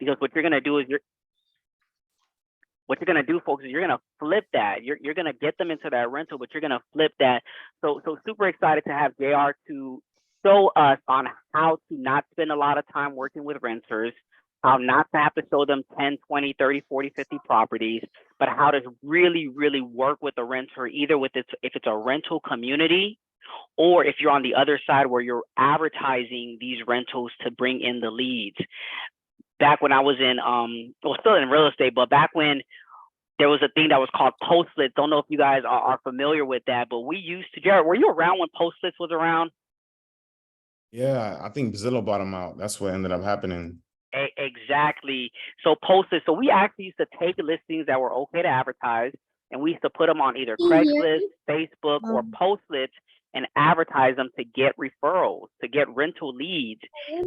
Because what you're gonna do is what you're gonna do, folks, is you're gonna flip that. You're gonna get them into that rental, but you're gonna flip that. So super excited to have JR to show us on how to not spend a lot of time working with renters, how not to have to show them 10, 20, 30, 40, 50 properties, but how to really, really work with the renter, either with if it's a rental community, or if you're on the other side where you're advertising these rentals to bring in the leads. Back when I was in, well, still in real estate, but back when there was a thing that was called Postlets. Don't know if you guys are familiar with that, but we used to, Jared, were you around when Postlets was around? Yeah, I think Zillow bought them out. That's what ended up happening. Exactly. So Postlets. So we actually used to take listings that were okay to advertise, and we used to put them on either Craigslist, Facebook, or Postlets and advertise them to get referrals, to get rental leads.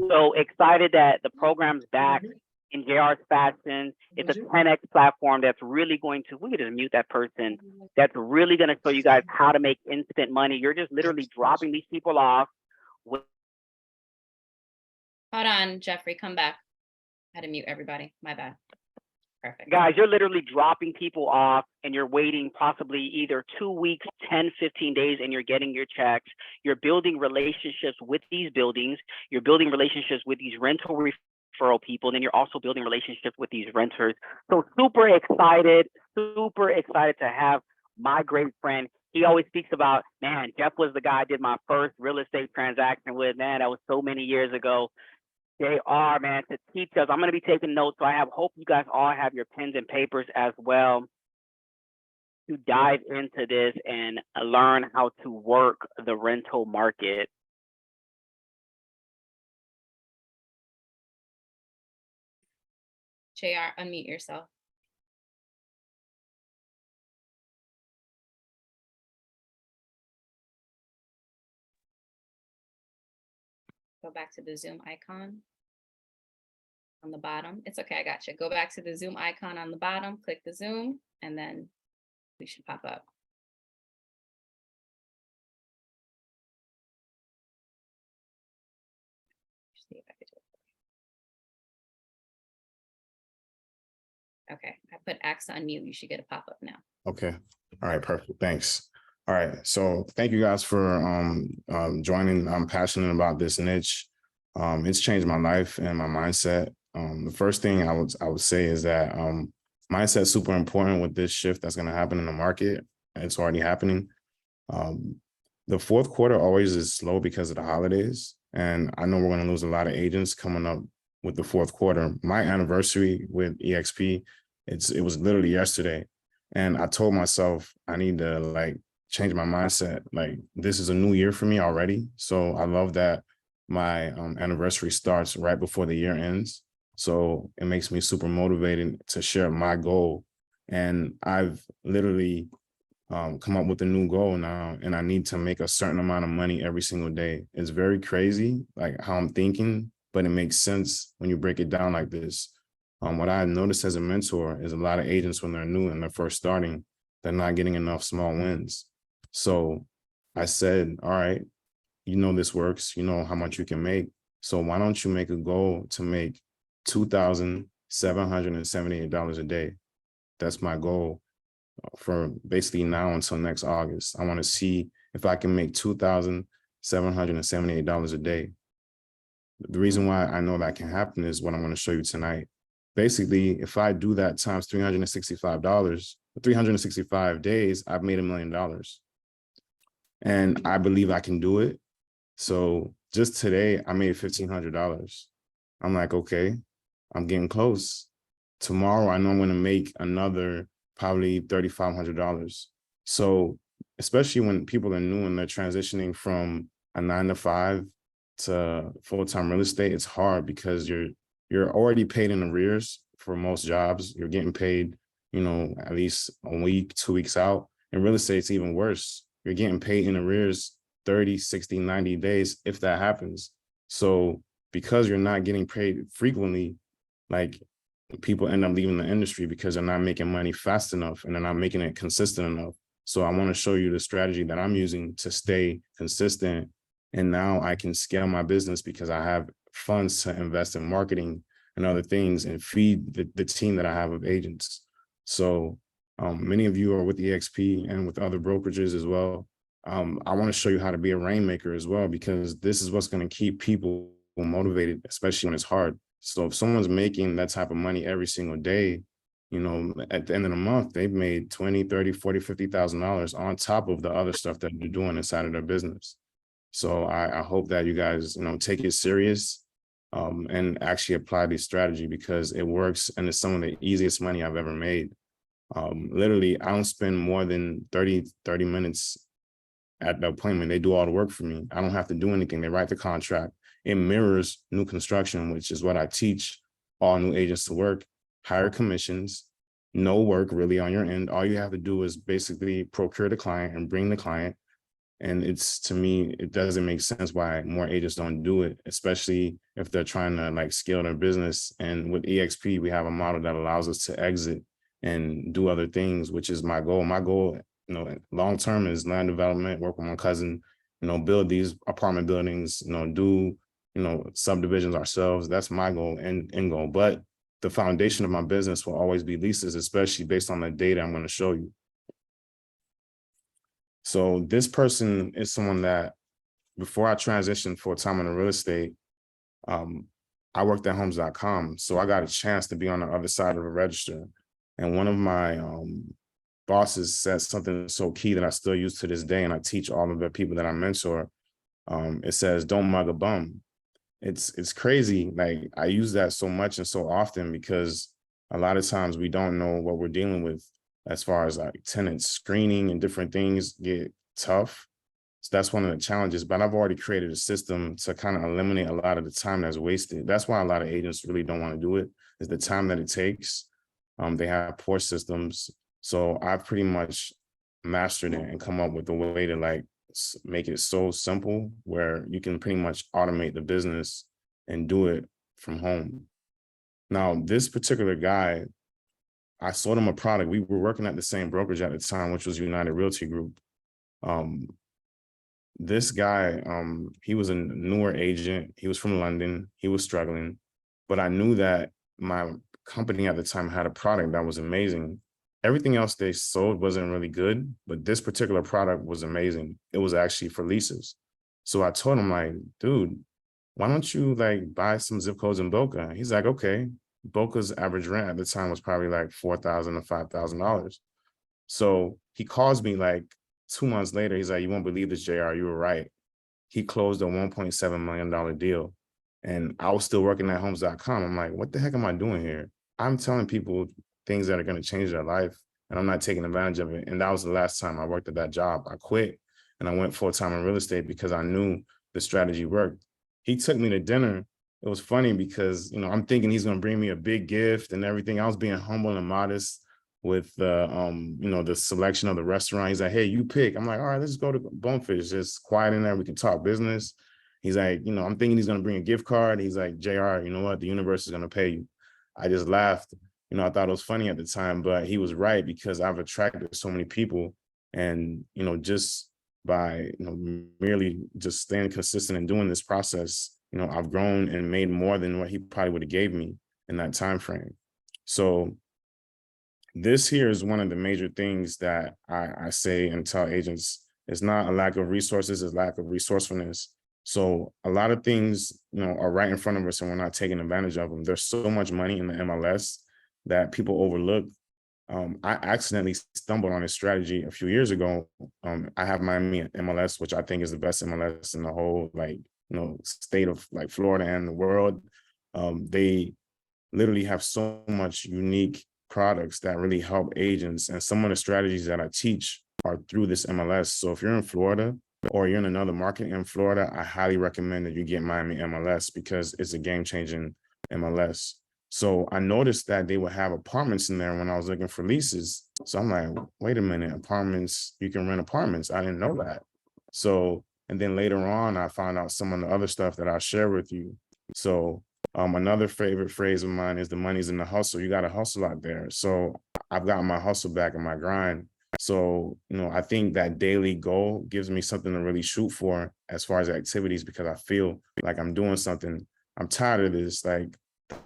So excited that the program's back in JR's fashion. It's a 10X platform that's really going to, we could just mute that person, that's really going to show you guys how to make instant money. You're just literally dropping these people off. Hold on, Jeffrey, come back. I had to mute everybody. My bad. Perfect. Guys, you're literally dropping people off and you're waiting possibly either 2 weeks, 10, 15 days, and you're getting your checks. You're building relationships with these buildings. You're building relationships with these rental referral people. And then you're also building relationships with these renters. So super excited to have my great friend. He always speaks about, man, Jeff was the guy I did my first real estate transaction with. Man, that was so many years ago. They are, man, to teach us. I'm going to be taking notes, so I hope you guys all have your pens and papers as well to dive into this and learn how to work the rental market. JR, unmute yourself. Go back to the Zoom icon on the bottom. It's okay, I got you. Go back to the Zoom icon on the bottom, click the Zoom, and then we should pop up. See if I could do it. Okay, I put Axe on mute. You should get a pop-up now. Okay. All right, perfect. Thanks. All right. So thank you guys for joining. I'm passionate about this niche. It's changed my life and my mindset. The first thing I would say is that mindset is super important with this shift that's going to happen in the market. It's already happening. The fourth quarter always is slow because of the holidays. And I know we're going to lose a lot of agents coming up with the fourth quarter. My anniversary with EXP, it was literally yesterday. And I told myself I need to change my mindset. Like, this is a new year for me already. So I love that my anniversary starts right before the year ends. So it makes me super motivated to share my goal. And I've literally come up with a new goal now, and I need to make a certain amount of money every single day. It's very crazy, like how I'm thinking, but it makes sense when you break it down like this. What I noticed as a mentor is a lot of agents, when they're new and they're first starting, they're not getting enough small wins. So I said, all right, you know this works, you know how much you can make. So why don't you make a goal to make $2,778 a day? That's my goal for basically now until next August. I want to see if I can make $2,778 a day. The reason why I know that can happen is what I'm going to show you tonight. Basically, if I do that times $365, 365 days, I've made $1 million. And I believe I can do it. So just today, I made $1,500. I'm like, okay, I'm getting close. Tomorrow, I know I'm going to make another probably $3,500. So especially when people are new and they're transitioning from a 9-to-5 to full-time real estate, it's hard because you're already paid in arrears for most jobs. You're getting paid, at least a week, 2 weeks out. In real estate, it's even worse. You're getting paid in arrears 30, 60, 90 days, if that happens. So because you're not getting paid frequently, like, people end up leaving the industry because they're not making money fast enough and they're not making it consistent enough. So I want to show you the strategy that I'm using to stay consistent. And now I can scale my business because I have funds to invest in marketing and other things and feed the team that I have of agents. So many of you are with EXP and with other brokerages as well. I want to show you how to be a rainmaker as well, because this is what's going to keep people motivated, especially when it's hard. So if someone's making that type of money every single day, you know, at the end of the month, they've made $20, $30, $40, $50,000 on top of the other stuff that they're doing inside of their business. So I hope that you guys, you know, take it serious and actually apply this strategy, because it works and it's some of the easiest money I've ever made. Literally, I don't spend more than 30 minutes at the appointment. They do all the work for me. I don't have to do anything. They write the contract. It mirrors new construction, which is what I teach all new agents to work. Higher commissions, no work really on your end. All you have to do is basically procure the client and bring the client. And it's, to me, it doesn't make sense why more agents don't do it, especially if they're trying to like scale their business. And with EXP, we have a model that allows us to exit and do other things, which is my goal. My goal, you know, long term is land development, work with my cousin, you know, build these apartment buildings, you know, do, you know, subdivisions ourselves. That's my goal and end goal. But the foundation of my business will always be leases, especially based on the data I'm going to show you. So this person is someone that, before I transitioned full-time into real estate, I worked at homes.com. So I got a chance to be on the other side of the register. And one of my bosses said something so key that I still use to this day, and I teach all of the people that I mentor. It says, don't mug a bum. It's crazy. Like, I use that so much and so often, because a lot of times we don't know what we're dealing with as far as like tenant screening and different things get tough. So that's one of the challenges, but I've already created a system to kind of eliminate a lot of the time that's wasted. That's why a lot of agents really don't want to do it, is the time that it takes. They have poor systems. So I've pretty much mastered it and come up with a way to like make it so simple where you can pretty much automate the business and do it from home. Now, this particular guy, I sold him a product. We were working at the same brokerage at the time, which was United Realty Group. This guy, he was a newer agent. He was from London. He was struggling, but I knew that my company at the time had a product that was amazing. Everything else they sold wasn't really good, but this particular product was amazing. It was actually for leases. So I told him, like, dude, why don't you like buy some zip codes in Boca? He's like, okay. Boca's average rent at the time was probably like $4,000 to $5,000. So he calls me like 2 months later. He's like, you won't believe this, JR, you were right. He closed a $1.7 million deal. And I was still working at homes.com. I'm like, what the heck am I doing here? I'm telling people things that are going to change their life, and I'm not taking advantage of it. And that was the last time I worked at that job. I quit and I went full-time in real estate because I knew the strategy worked. He took me to dinner. It was funny because, you know, I'm thinking he's going to bring me a big gift and everything. I was being humble and modest with you know, the selection of the restaurant. He's like, hey, you pick. I'm like, all right, let's go to Bonefish. It's quiet in there. We can talk business. He's like, you know, I'm thinking he's going to bring a gift card. He's like, JR, you know what? The universe is going to pay you. I just laughed. You know, I thought it was funny at the time, but he was right, because I've attracted so many people. And, you know, just by, you know, merely just staying consistent and doing this process, you know, I've grown and made more than what he probably would have gave me in that time frame. So this here is one of the major things that I say and tell agents. It's not a lack of resources, it's lack of resourcefulness. So a lot of things, you know, are right in front of us and we're not taking advantage of them. There's so much money in the MLS that people overlook. I accidentally stumbled on this strategy a few years ago. I have Miami MLS, which I think is the best MLS in the whole, like, you know, state of like Florida and the world. They literally have so much unique products that really help agents. And some of the strategies that I teach are through this MLS. So if you're in Florida or you're in another market in Florida, I highly recommend that you get Miami MLS, because it's a game-changing MLS. So I noticed that they would have apartments in there when I was looking for leases. So I'm like, wait a minute, apartments, you can rent apartments. I didn't know that. So, and then later on, I found out some of the other stuff that I'll share with you. So another favorite phrase of mine is the money's in the hustle. You got to hustle out there. So I've got my hustle back in my grind. So, you know, I think that daily goal gives me something to really shoot for as far as activities, because I feel like I'm doing something. I'm tired of this. Like,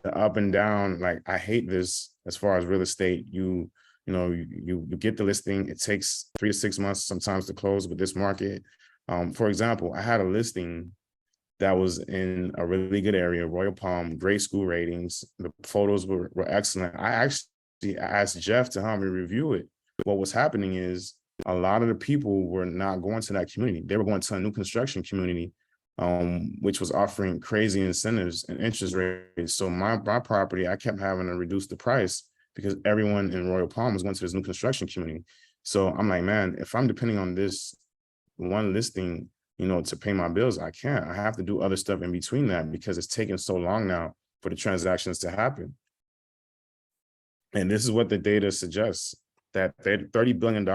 the up and down, like I hate this as far as real estate. You get the listing, it takes 3 to 6 months sometimes to close with this market. For example, I had a listing that was in a really good area, Royal Palm, great school ratings. The photos were excellent. I actually asked Jeff to help me review it. What was happening is a lot of the people were not going to that community. They were going to a new construction community, which was offering crazy incentives and interest rates. So my property, I kept having to reduce the price because everyone in Royal Palm was going to this new construction community. So I'm like, man, if I'm depending on this one listing, to pay my bills, I can't. I have to do other stuff in between that because it's taking so long now for the transactions to happen. And this is what the data suggests, that $30 billion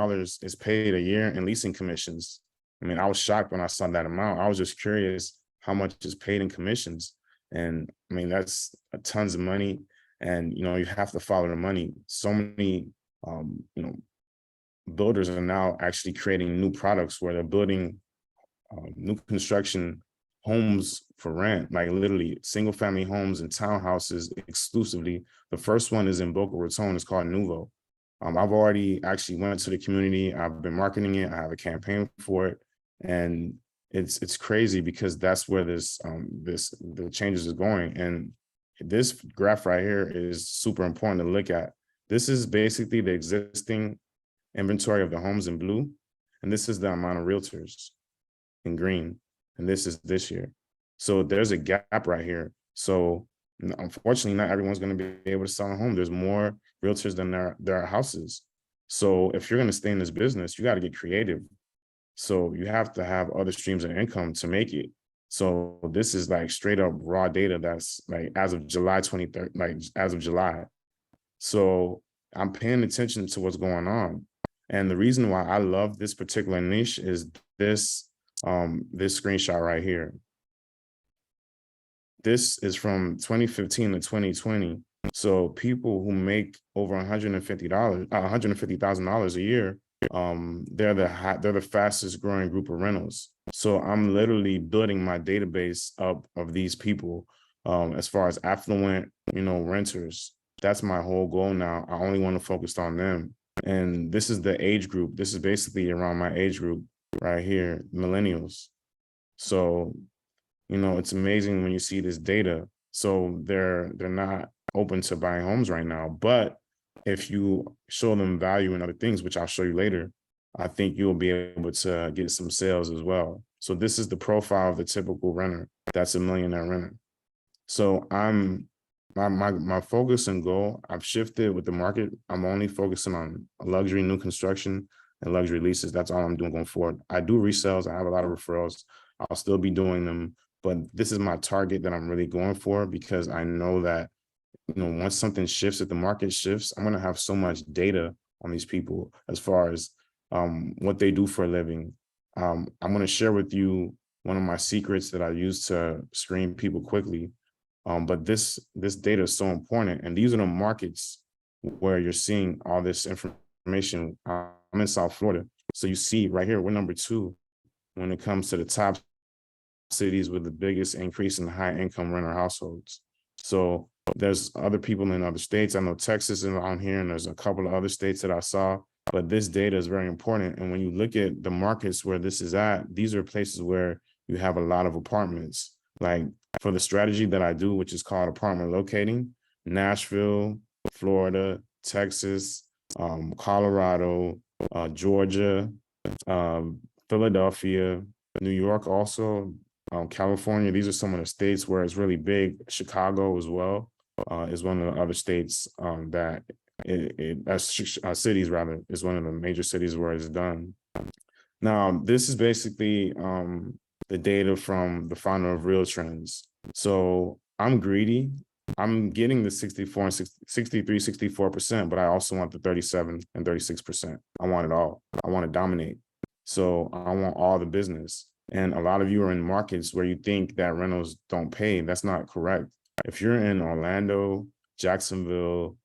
is paid a year in leasing commissions. I mean, I was shocked when I saw that amount. I was just curious how much is paid in commissions. And I mean, that's tons of money. And, you have to follow the money. So many, builders are now actually creating new products where they're building new construction homes for rent, like literally single family homes and townhouses exclusively. The first one is in Boca Raton. It's called Nuvo. I've already actually went to the community. I've been marketing it. I have a campaign for it. And it's crazy because that's where the changes is going. And this graph right here is super important to look at. This is basically the existing inventory of the homes in blue. And this is the amount of realtors in green, and this is this year. So there's a gap right here. So unfortunately, not everyone's going to be able to sell a home. There's more realtors than there are houses. So if you're going to stay in this business, you got to get creative. So you have to have other streams of income to make it. So this is like straight up raw data that's like as of July 23rd, like as of July. So I'm paying attention to what's going on. And the reason why I love this particular niche is this screenshot right here. This is from 2015 to 2020. So people who make over $150,000 a year, they're the fastest growing group of rentals. So I'm literally building my database up of these people, as far as affluent, renters. That's my whole goal now. I only want to focus on them. And this is the age group. This is basically around my age group right here, millennials. So, it's amazing when you see this data. So they're not open to buying homes right now. But if you show them value in other things, which I'll show you later, I think you'll be able to get some sales as well. So this is the profile of the typical renter. That's a millionaire renter. So my focus and goal, I've shifted with the market. I'm only focusing on luxury new construction and luxury leases. That's all I'm doing going forward. I do resales. I have a lot of referrals. I'll still be doing them, but this is my target that I'm really going for because I know that, once something shifts, if the market shifts, I'm going to have so much data on these people as far as what they do for a living. I'm going to share with you one of my secrets that I use to screen people quickly. But this data is so important. And these are the markets where you're seeing all this information. I'm in South Florida. So you see right here, we're number 2 when it comes to the top cities with the biggest increase in high income renter households. So there's other people in other states. I know Texas is on here, and there's a couple of other states that I saw, but this data is very important. And when you look at the markets where this is at, these are places where you have a lot of apartments. Like for the strategy that I do, which is called apartment locating, Nashville, Florida, Texas, Colorado, Georgia, Philadelphia, New York also, California. These are some of the states where it's really big. Chicago as well is one of the other states cities rather, is one of the major cities where it's done. Now, this is basically the data from the founder of Real Trends. So I'm greedy. I'm getting the 64%, but I also want the 37 and 36%. I want it all. I want to dominate. So I want all the business. And a lot of you are in markets where you think that rentals don't pay. That's not correct. If you're in Orlando, Jacksonville,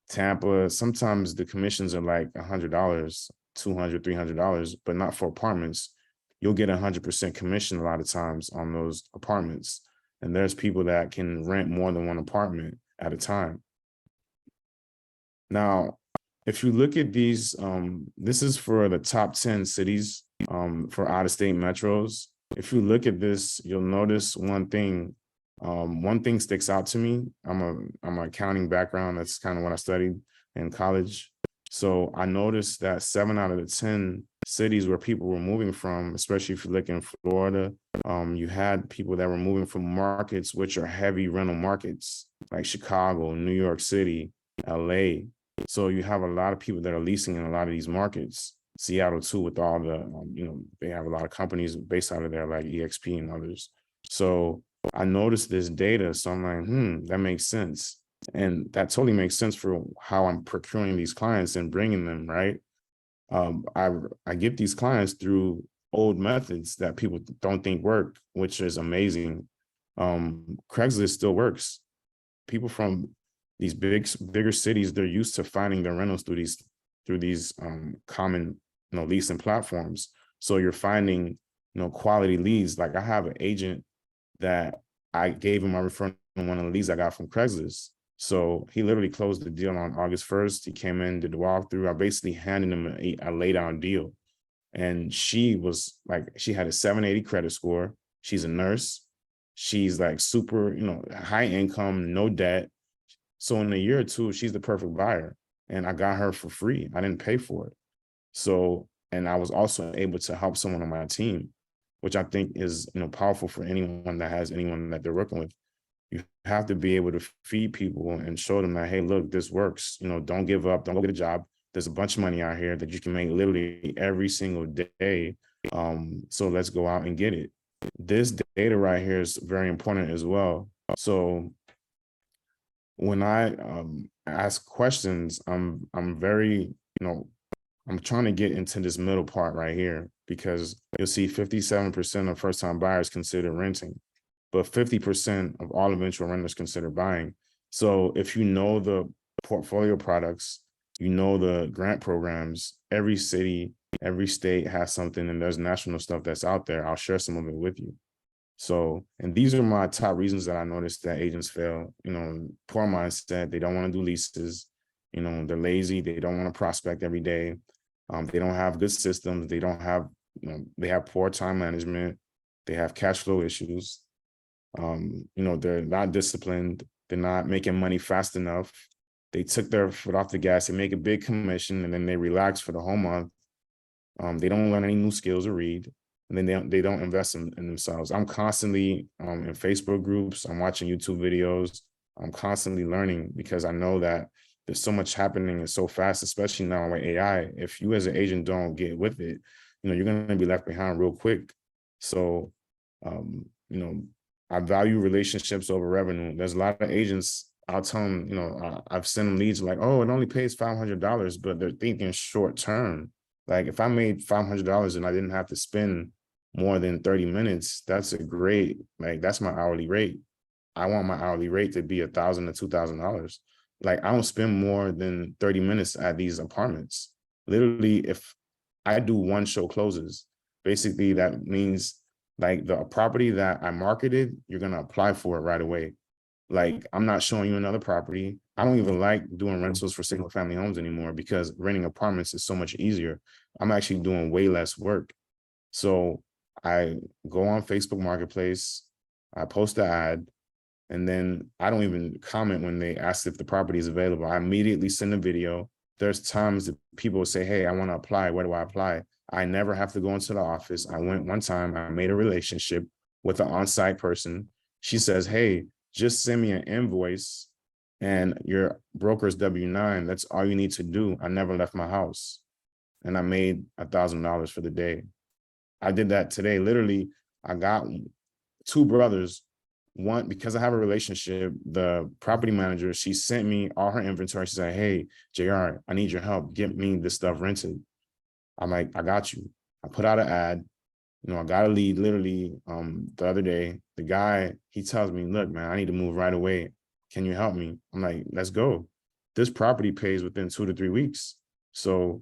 Tampa, sometimes the commissions are like $100, $200, $300, but not for apartments. You'll get 100% commission a lot of times on those apartments. And there's people that can rent more than one apartment at a time. Now, if you look at these, this is for the top 10 cities for out-of-state metros. If you look at this, you'll notice one thing. One thing sticks out to me. I'm an accounting background. That's kind of what I studied in college. So I noticed that 7 out of the 10 cities where people were moving from, especially if you look in Florida, you had people that were moving from markets which are heavy rental markets like Chicago, New York City, LA. So you have a lot of people that are leasing in a lot of these markets. Seattle too, with all the, they have a lot of companies based out of there like EXP and others. So I noticed this data. So I'm like, that makes sense. And that totally makes sense for how I'm procuring these clients and bringing them, right? I get these clients through old methods that people don't think work, which is amazing. Craigslist still works. People from these bigger cities, they're used to finding their rentals through these common, leasing platforms. So you're finding, quality leads. Like I have an agent that I gave him my referral on one of the leads I got from Craigslist. So he literally closed the deal on August 1st. He came in, did the walkthrough. I basically handed him a lay down deal. And she was like, she had a 780 credit score. She's a nurse. She's like super, high income, no debt. So in a year or two, she's the perfect buyer. And I got her for free. I didn't pay for it. So, and I was also able to help someone on my team, which I think is, powerful for anyone that has anyone that they're working with. You have to be able to feed people and show them that, hey, look, this works. Don't give up. Don't go get a job. There's a bunch of money out here that you can make literally every single day. So let's go out and get it. This data right here is very important as well. So when I ask questions, I'm very, I'm trying to get into this middle part right here, because you'll see 57% of first-time buyers consider renting, but 50% of all eventual renters consider buying. So if you know the portfolio products, the grant programs, every city, every state has something, and there's national stuff that's out there. I'll share some of it with you. So, and these are my top reasons that I noticed that agents fail. Poor mindset. They don't want to do leases. They're lazy. They don't want to prospect every day. They don't have good systems. They don't have, they have poor time management. They have cash flow issues. They're not disciplined. They're not making money fast enough. They took their foot off the gas. They make a big commission and then they relax for the whole month. They don't learn any new skills or read. And then they don't invest in themselves. I'm constantly in Facebook groups. I'm watching YouTube videos. I'm constantly learning, because I know that there's so much happening and so fast, especially now with AI. If you as an agent don't get with it, you're going to be left behind real quick. So, I value relationships over revenue. There's a lot of agents, I'll tell them, I've sent them leads like, oh, it only pays $500, but they're thinking short term. Like if I made $500 and I didn't have to spend more than 30 minutes, that's that's my hourly rate. I want my hourly rate to be $1,000 to $2,000. Like I don't spend more than 30 minutes at these apartments. Literally, if I do one show closes, basically that means like the property that I marketed, you're going to apply for it right away. Like I'm not showing you another property. I don't even like doing rentals for single family homes anymore, because renting apartments is so much easier. I'm actually doing way less work. So I go on Facebook Marketplace, I post the ad, and then I don't even comment when they ask if the property is available. I immediately send a video. There's times that people will say, hey, I want to apply. Where do I apply? I never have to go into the office. I went one time, I made a relationship with an on-site person. She says, hey, just send me an invoice and your broker's W-9. That's all you need to do. I never left my house. And I made $1,000 for the day. I did that today. Literally, I got 2 brothers. One, because I have a relationship, the property manager, she sent me all her inventory. She said, hey, JR, I need your help. Get me this stuff rented. I'm like, I got you. I put out an ad. I got a lead literally the other day. The guy, he tells me, look, man, I need to move right away. Can you help me? I'm like, let's go. This property pays within 2 to 3 weeks. So,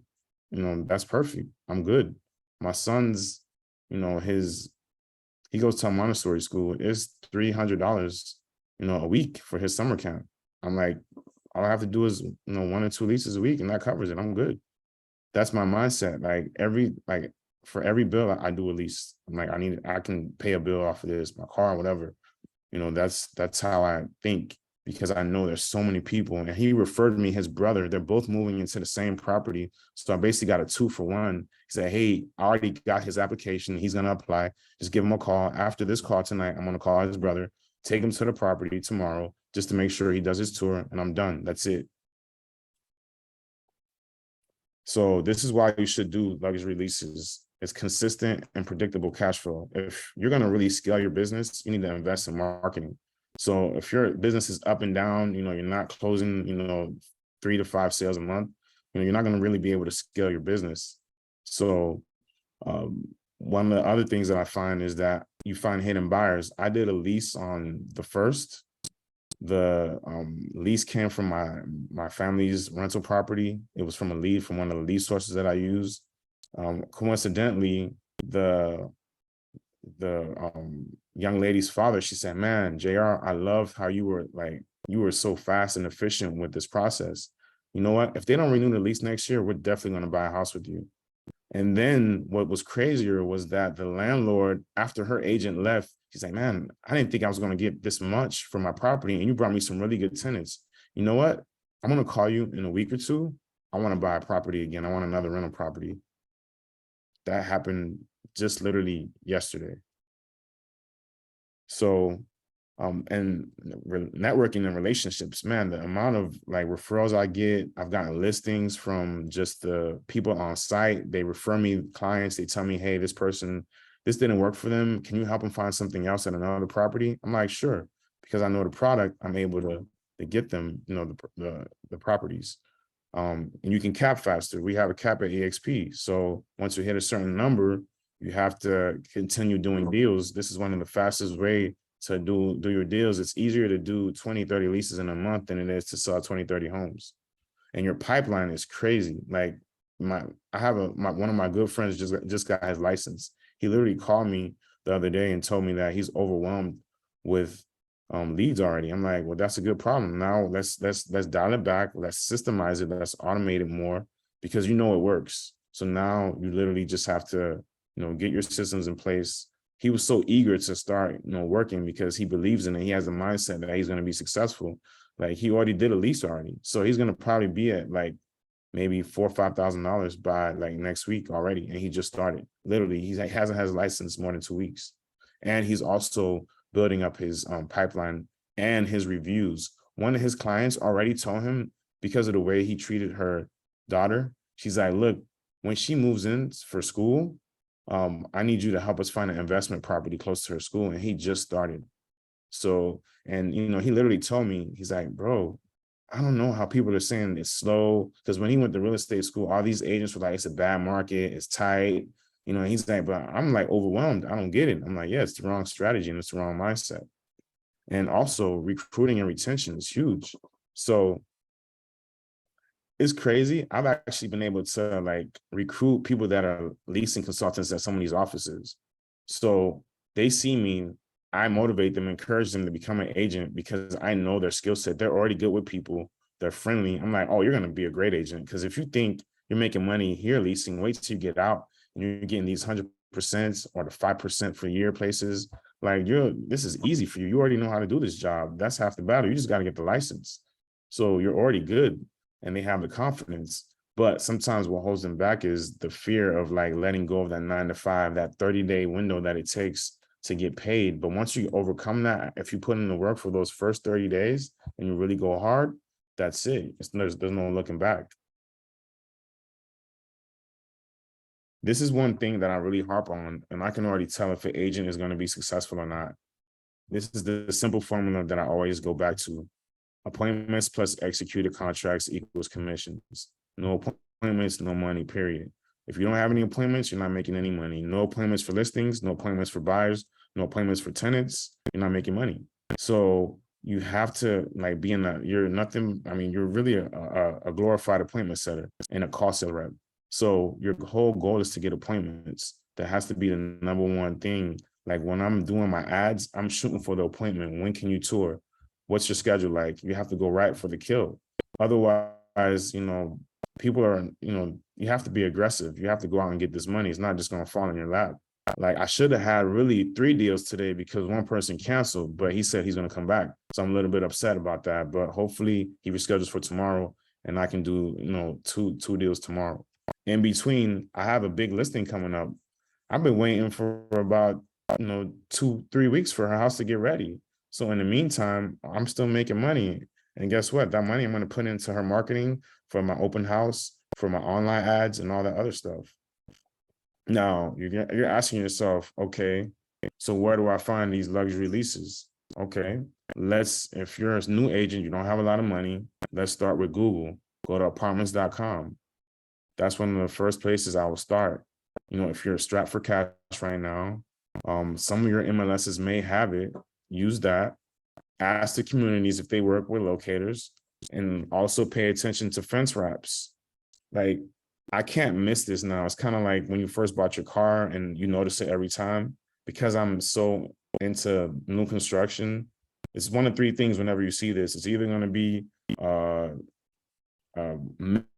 that's perfect. I'm good. My son's, his He goes to a Montessori school. It's $300, a week for his summer camp. I'm like, all I have to do is, 1 or 2 leases a week and that covers it. I'm good. That's my mindset. Like for every bill I do a lease. I'm like, I can pay a bill off of this, my car, whatever. That's how I think, because I know there's so many people. And he referred me his brother. They're both moving into the same property. So I basically got a 2-for-1. He said, hey, I already got his application. He's going to apply. Just give him a call. After this call tonight, I'm going to call his brother, take him to the property tomorrow just to make sure he does his tour, and I'm done. That's it. So this is why you should do luxury leases. It's consistent and predictable cash flow. If you're going to really scale your business, you need to invest in marketing. So if your business is up and down, you're not closing, 3 to 5 sales a month, you're not going to really be able to scale your business. So one of the other things that I find is that you find hidden buyers. I did a lease on the 1st. The lease came from my family's rental property. It was from a lead from one of the lead sources that I use. Coincidentally, the young lady's father, she said, man, JR, I love how you were so fast and efficient with this process. You know what? If they don't renew the lease next year, we're definitely going to buy a house with you. And then what was crazier was that the landlord, after her agent left, she's like, man, I didn't think I was going to get this much for my property. And you brought me some really good tenants. You know what? I'm going to call you in a week or 2. I want to buy a property again. I want another rental property. That happened just literally yesterday. So, and networking and relationships, man, the amount of referrals I get, I've gotten listings from just the people on site. They refer me clients. They tell me, hey, this didn't work for them. Can you help them find something else at another property? I'm like, sure, because I know the product. I'm able to get them, the properties. And you can cap faster. We have a cap at EXP. So once you hit a certain number, you have to continue doing deals. This is one of the fastest way to do your deals. It's easier to do 20, 30 leases in a month than it is to sell 20, 30 homes. And your pipeline is crazy. Like one of my good friends just got his license. He literally called me the other day and told me that he's overwhelmed with leads already. I'm like, well, that's a good problem. Now let's dial it back. Let's systemize it. Let's automate it more, because it works. So now you literally just have to, get your systems in place. He was so eager to start, working, because he believes in it. He has a mindset that he's going to be successful. Like, he already did a lease already. So he's going to probably be at maybe $4,000 or $5,000 by next week already. And he just started. Literally, he hasn't had his license more than 2 weeks. And he's also building up his pipeline and his reviews. One of his clients already told him, because of the way he treated her daughter, she's like, look, when she moves in for school, I need you to help us find an investment property close to her school. And he just started. So, and, he literally told me, he's like, bro, I don't know how people are saying it's slow. Because when he went to real estate school, all these agents were like, it's a bad market, it's tight. And he's like, but I'm overwhelmed. I don't get it. I'm like, yeah, it's the wrong strategy and it's the wrong mindset. And also recruiting and retention is huge. So it's crazy. I've actually been able to recruit people that are leasing consultants at some of these offices. So they see me, I motivate them, encourage them to become an agent, because I know their skill set. They're already good with people. They're friendly. I'm like, oh, you're going to be a great agent. Because if you think you're making money here leasing, wait till you get out and you're getting these 100% or the 5% for year places. This is easy for you. You already know how to do this job. That's half the battle. You just got to get the license. So you're already good. And they have the confidence. But sometimes what holds them back is the fear of letting go of that 9 to 5, that 30-day window that it takes to get paid. But once you overcome that, if you put in the work for those first 30 days and you really go hard, that's it. There's no looking back. This is one thing that I really harp on, and I can already tell if an agent is going to be successful or not. This is the simple formula that I always go back to. Appointments plus executed contracts equals commissions. No appointments, no money, period. If you don't have any appointments, you're not making any money. No appointments for listings, no appointments for buyers, no appointments for tenants, you're not making money. So you have to you're really a glorified appointment setter and a call sale rep. So your whole goal is to get appointments. That has to be the number one thing Like when I'm doing my ads, I'm shooting for the appointment. When can you tour? What's your schedule like? You have to go right for the kill. Otherwise, people are, you have to be aggressive. You have to go out and get this money. It's not just going to fall in your lap. Like I should have had really 3 deals today because one person canceled, but he said he's going to come back. So I'm a little bit upset about that, but hopefully he reschedules for tomorrow and I can do, two deals tomorrow. In between, I have a big listing coming up. I've been waiting for about, 2-3 weeks for her house to get ready. So in the meantime, I'm still making money. And guess what? That money I'm going to put into her marketing for my open house, for my online ads and all that other stuff. Now you're asking yourself, okay, so where do I find these luxury leases? Okay, if you're a new agent, you don't have a lot of money, let's start with Google. Go to apartments.com. That's one of the first places I will start. If you're strapped for cash right now, some of your MLSs may have it. Use that. Ask the communities if they work with locators, and also pay attention to fence wraps. Like, I can't miss this now. It's kind of like when you first bought your car and you notice it every time. Because I'm so into new construction, it's one of 3 things whenever you see this. It's either going to be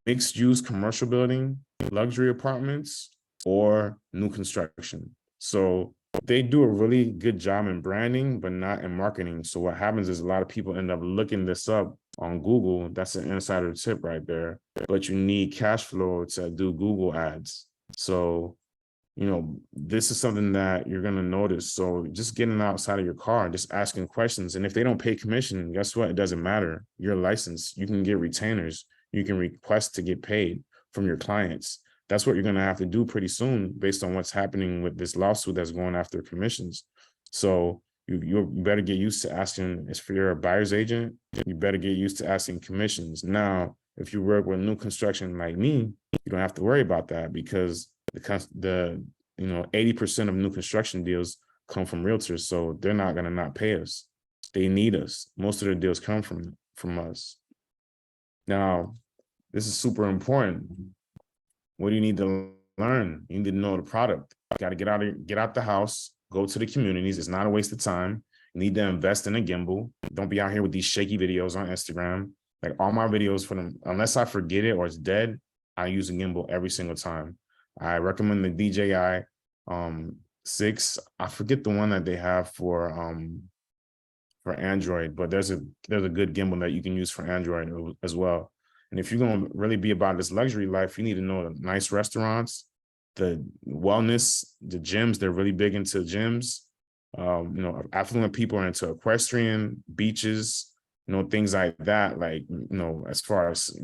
mixed use commercial building, luxury apartments, or new construction. So they do a really good job in branding, but not in marketing. So what happens is a lot of people end up looking this up on Google. That's an insider tip right there. But you need cash flow to do Google ads. So, this is something that you're going to notice. So just getting outside of your car, just asking questions. And if they don't pay commission, guess what? It doesn't matter. You're licensed. You can get retainers. You can request to get paid from your clients. That's what you're going to have to do pretty soon based on what's happening with this lawsuit that's going after commissions. So you better get used to asking, if you're a buyer's agent, you better get used to asking commissions. Now, if you work with new construction like me, you don't have to worry about that because the 80% of new construction deals come from realtors. So they're not going to not pay us. They need us. Most of their deals come from us. Now, this is super important. What do you need to learn? You need to know the product. You got to get out the house, go to the communities. It's not a waste of time. You need to invest in a gimbal. Don't be out here with these shaky videos on Instagram. Like all my videos for them, unless I forget it or it's dead, I use a gimbal every single time. I recommend the DJI 6. I forget the one that they have for Android, but there's a good gimbal that you can use for Android as well. And if you're going to really be about this luxury life, you need to know the nice restaurants, the wellness, the gyms. They're really big into gyms. Affluent people are into equestrian, beaches, things like that. Like, as far as,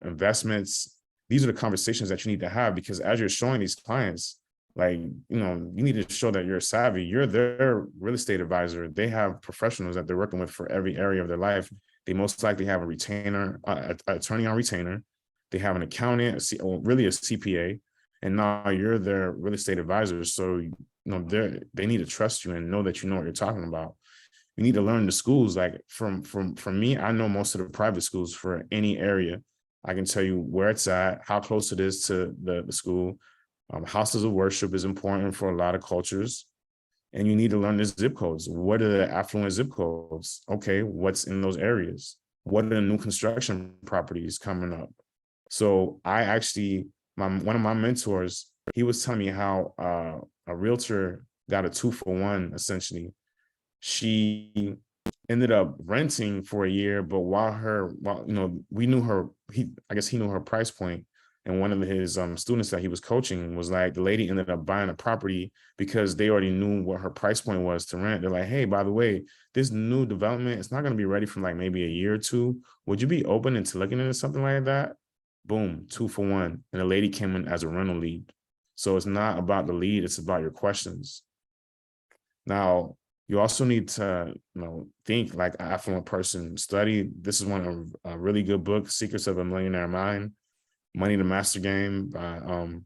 investments, these are the conversations that you need to have, because as you're showing these clients, like, you need to show that you're savvy. You're their real estate advisor. They have professionals that they're working with for every area of their life. They most likely have a retainer, attorney on retainer. They have an accountant, really a CPA, and now you're their real estate advisor. So, they need to trust you and know that you know what you're talking about. You need to learn the schools. Like from me, I know most of the private schools for any area. I can tell you where it's at, how close it is to the school. Houses of worship is important for a lot of cultures. And you need to learn the zip codes. What are the affluent zip codes? Okay, what's in those areas? What are the new construction properties coming up? So I actually, one of my mentors, he was telling me how a realtor got a 2-for-1, essentially. She ended up renting for a year, but we knew her, I guess he knew her price point. And one of his students that he was coaching was like, the lady ended up buying a property because they already knew what her price point was to rent. They're like, hey, by the way, this new development, it's not going to be ready for like maybe a year or 2. Would you be open into looking into something like that? Boom, 2-for-1. And the lady came in as a rental lead. So it's not about the lead, it's about your questions. Now, you also need to, think like an affluent person. Study. This is one of a really good book, Secrets of a Millionaire Mind. Money Master the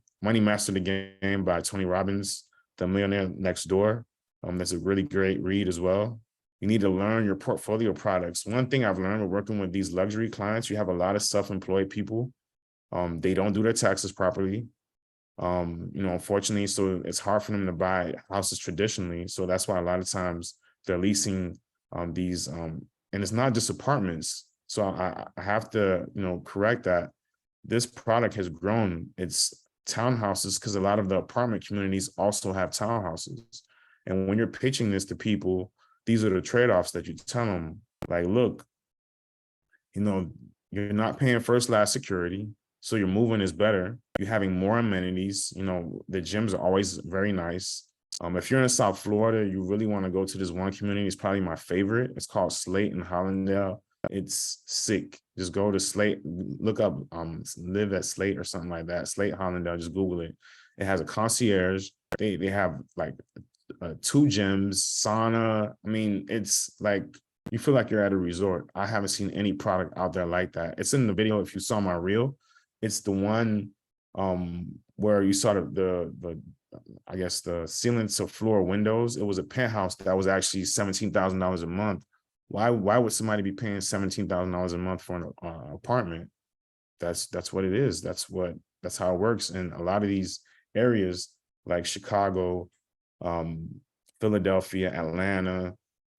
Game by Tony Robbins, The Millionaire Next Door. That's a really great read as well. You need to learn your portfolio products. One thing I've learned with working with these luxury clients, you have a lot of self-employed people. They don't do their taxes properly. Unfortunately, so it's hard for them to buy houses traditionally. So that's why a lot of times they're leasing these, and it's not just apartments. So I have to, correct that. This product has grown. It's townhouses because a lot of the apartment communities also have townhouses. And when you're pitching this to people, these are the trade-offs that you tell them. Like, look, you're not paying first, last security. So your moving is better. You're having more amenities. The gyms are always very nice. If you're in South Florida, you really want to go to this one community. It's probably my favorite. It's called Slate in Hollandale. It's sick. Just go to Slate, look up live at Slate or something like that. Slate Hollandale, just Google it. It has a concierge. They have like 2 gyms, sauna. I mean, it's like you feel like you're at a resort. I haven't seen any product out there like that. It's in the video. If you saw my reel, it's the one where you saw the I guess the ceiling to floor windows. It was a penthouse that was actually $17,000 a month. Why would somebody be paying $17,000 a month for an apartment? That's what it is. That's how it works. And a lot of these areas like Chicago, Philadelphia, Atlanta,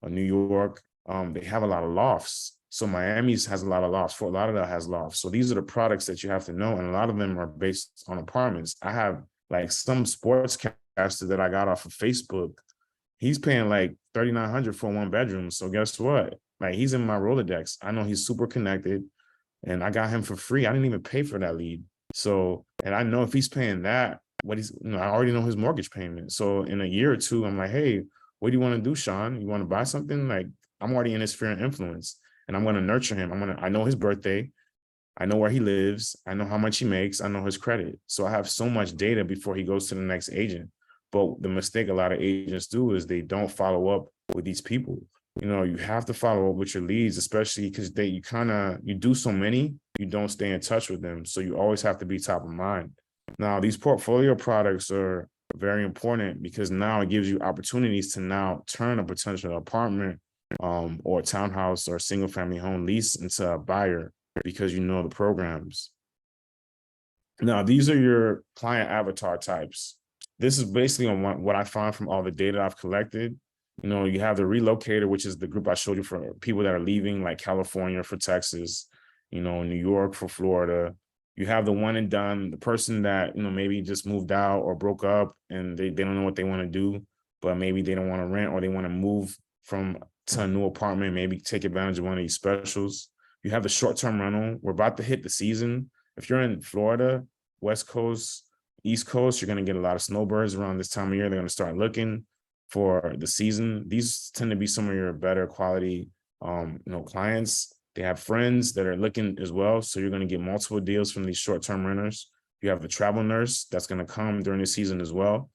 New York, they have a lot of lofts. So Miami's has a lot of lofts. Fort Lauderdale has lofts. So these are the products that you have to know. And a lot of them are based on apartments. I have like some sportscaster that I got off of Facebook. He's paying like $3,900 for 1 bedroom. So guess what? Like he's in my Rolodex. I know he's super connected and I got him for free. I didn't even pay for that lead. So, and I know if he's paying that, I already know his mortgage payment. So in a year or two, I'm like, hey, what do you want to do, Sean? You want to buy something? Like I'm already in his sphere of influence and I'm going to nurture him. I know his birthday. I know where he lives. I know how much he makes. I know his credit. So I have so much data before he goes to the next agent. But the mistake a lot of agents do is they don't follow up with these people. You have to follow up with your leads, especially because you do so many, you don't stay in touch with them. So you always have to be top of mind. Now, these portfolio products are very important because now it gives you opportunities to now turn a potential apartment or townhouse or single family home lease into a buyer because you know the programs. Now, these are your client avatar types. This is basically on what I found from all the data I've collected. You have the relocator, which is the group I showed you for people that are leaving, like California for Texas, New York for Florida. You have the one and done, the person that, maybe just moved out or broke up and they don't know what they want to do, but maybe they don't want to rent or they want to move to a new apartment, maybe take advantage of one of these specials. You have the short-term rental. We're about to hit the season. If you're in Florida, West Coast, East Coast, you're going to get a lot of snowbirds around this time of year. They're going to start looking for the season. These tend to be some of your better quality, clients. They have friends that are looking as well. So you're going to get multiple deals from these short-term renters. You have the travel nurse that's going to come during the season as well.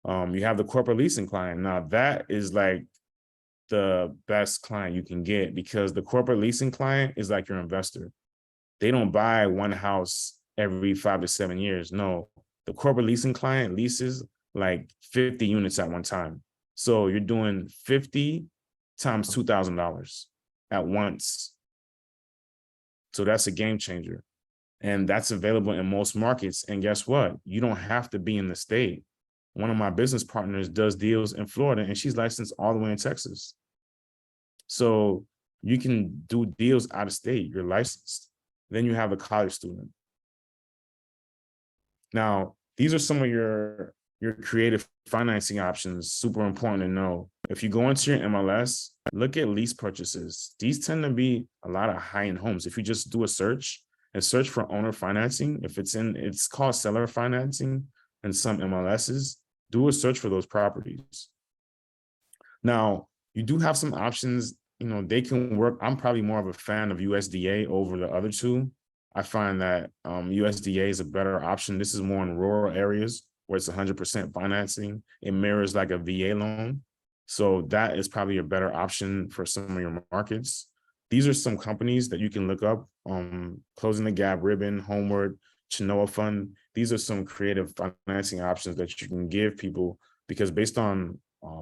You have the corporate leasing client. Now that is like the best client you can get because the corporate leasing client is like your investor. They don't buy one house every 5 to 7 years. No, the corporate leasing client leases like 50 units at one time. So you're doing 50 times $2,000 at once. So that's a game changer. And that's available in most markets. And guess what? You don't have to be in the state. One of my business partners does deals in Florida and she's licensed all the way in Texas. So you can do deals out of state. You're licensed. Then you have a college student. Now, these are some of your creative financing options, super important to know. If you go into your MLS, look at lease purchases. These tend to be a lot of high-end homes. If you just do a search and search for owner financing, it's called seller financing in some MLSs, do a search for those properties. Now, you do have some options, they can work. I'm probably more of a fan of USDA over the other two. I find that USDA is a better option. This is more in rural areas where it's 100% financing. It mirrors like a VA loan. So that is probably a better option for some of your markets. These are some companies that you can look up, Closing the Gap, Ribbon, Homeward, Chinoa Fund. These are some creative financing options that you can give people because based on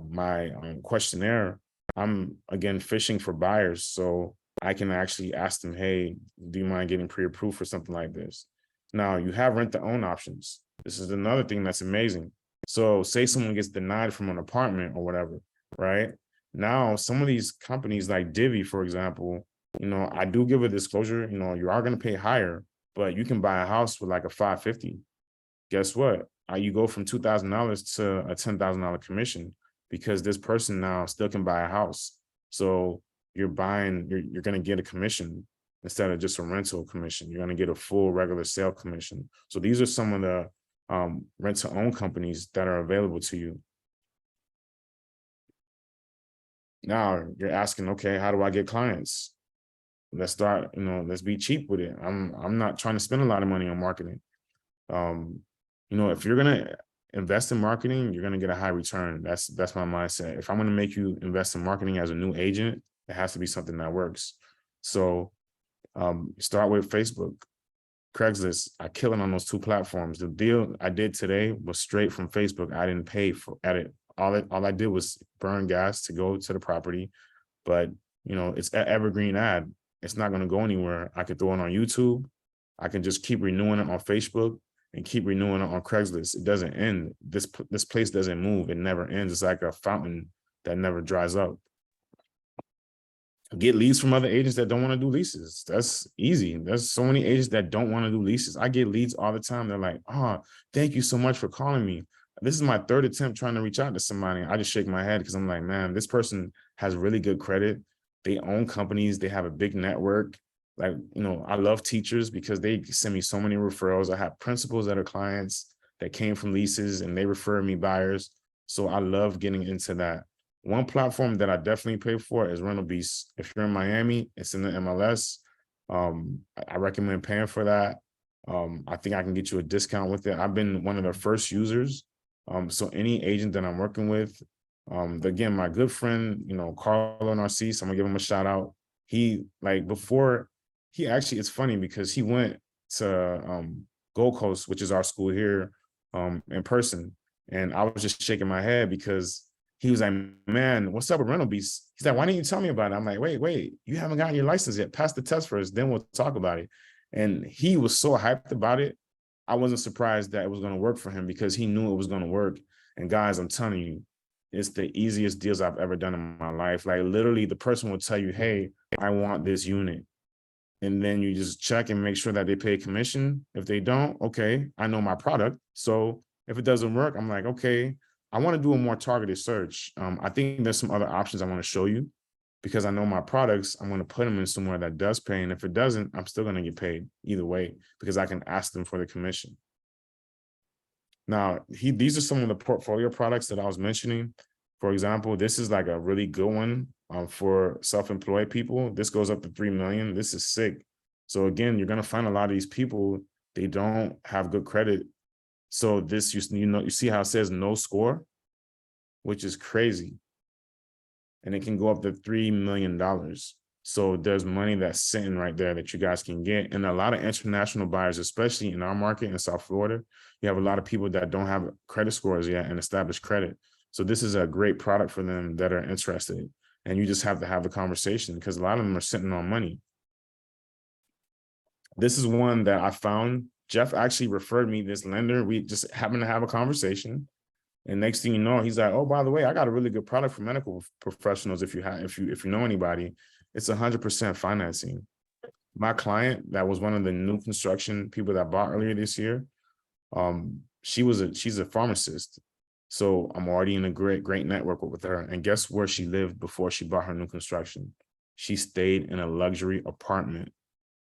my questionnaire, I'm, again, fishing for buyers. So I can actually ask them, hey, do you mind getting pre-approved for something like this? Now, you have rent-to-own options. This is another thing that's amazing. So say someone gets denied from an apartment or whatever, right? Now, some of these companies like Divvy, for example, I do give a disclosure, you are going to pay higher, but you can buy a house with like a 550. Guess what? You go from $2,000 to a $10,000 commission because this person now still can buy a house. So you're going to get a commission instead of just a rental commission. You're going to get a full regular sale commission. So these are some of the rent to own companies that are available to you. Now you're asking, okay, how do I get clients? Let's start, let's be cheap with it. I'm not trying to spend a lot of money on marketing. If you're gonna invest in marketing, you're gonna get a high return. That's my mindset. If I'm gonna make you invest in marketing as a new agent, it has to be something that works. So start with Facebook, Craigslist. I kill it on those two platforms. The deal I did today was straight from Facebook. I didn't pay for it. All I did was burn gas to go to the property, but it's an evergreen ad. It's not going to go anywhere. I could throw it on YouTube. I can just keep renewing it on Facebook and keep renewing it on Craigslist. It doesn't end. This place doesn't move. It never ends. It's like a fountain that never dries up. Get leads from other agents that don't want to do leases. That's easy. There's so many agents that don't want to do leases. I get leads all the time. They're like, oh, thank you so much for calling me. This is my third attempt trying to reach out to somebody. I just shake my head because I'm like, man, this person has really good credit. They own companies. They have a big network. Like, I love teachers because they send me so many referrals. I have principals that are clients that came from leases and they refer me buyers. So I love getting into that. One platform that I definitely pay for is Rental Beast. If you're in Miami, it's in the MLS. I recommend paying for that. I think I can get you a discount with it. I've been one of the first users. So any agent that I'm working with, again, my good friend, Carlo Narcisse, I'm gonna give him a shout out. It's funny because he went to Gold Coast, which is our school here, in person. And I was just shaking my head because he was like, man, what's up with Rental Beast? He's like, why didn't you tell me about it? I'm like, wait, you haven't gotten your license yet. Pass the test first, then we'll talk about it. And he was so hyped about it. I wasn't surprised that it was going to work for him because he knew it was going to work. And guys, I'm telling you, it's the easiest deals I've ever done in my life. Like literally the person will tell you, hey, I want this unit. And then you just check and make sure that they pay commission. If they don't, okay, I know my product. So if it doesn't work, I'm like, okay, I want to do a more targeted search. I think there's some other options I want to show you because I know my products, I'm going to put them in somewhere that does pay. And if it doesn't, I'm still going to get paid either way because I can ask them for the commission. Now, these are some of the portfolio products that I was mentioning. For example, this is like a really good one for self-employed people. This goes up to 3 million. This is sick. So again, you're going to find a lot of these people, they don't have good credit. So this, you see how it says no score, which is crazy. And it can go up to $3 million. So there's money that's sitting right there that you guys can get. And a lot of international buyers, especially in our market in South Florida, you have a lot of people that don't have credit scores yet and established credit. So this is a great product for them that are interested. And you just have to have the conversation because a lot of them are sitting on money. This is one that I found. Jeff actually referred me this lender. We just happened to have a conversation. And next thing you know, he's like, oh, by the way, I got a really good product for medical professionals. If you know anybody, it's 100% financing. My client, that was one of the new construction people that bought earlier this year. She's a pharmacist. So I'm already in a great network with her. And guess where she lived before she bought her new construction? She stayed in a luxury apartment.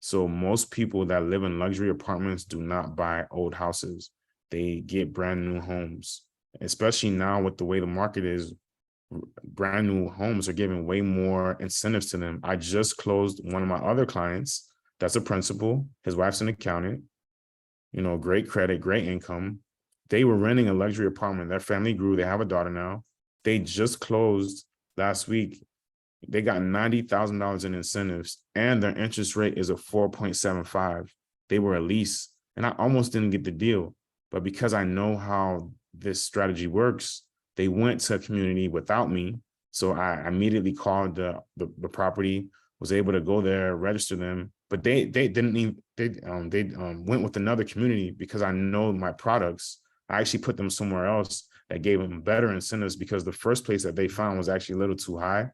So most people that live in luxury apartments do not buy old houses. They get brand new homes, especially now with the way the market is. Brand new homes are giving way more incentives to them. I just closed one of my other clients. That's a principal. His wife's an accountant, great credit, great income. They were renting a luxury apartment. Their family grew. They have a daughter now. They just closed last week. They got $90,000 in incentives and their interest rate is a 4.75. They were a lease and I almost didn't get the deal. But because I know how this strategy works, they went to a community without me. So I immediately called the property, was able to go there, register them, but they didn't went with another community because I know my products. I actually put them somewhere else that gave them better incentives because the first place that they found was actually a little too high.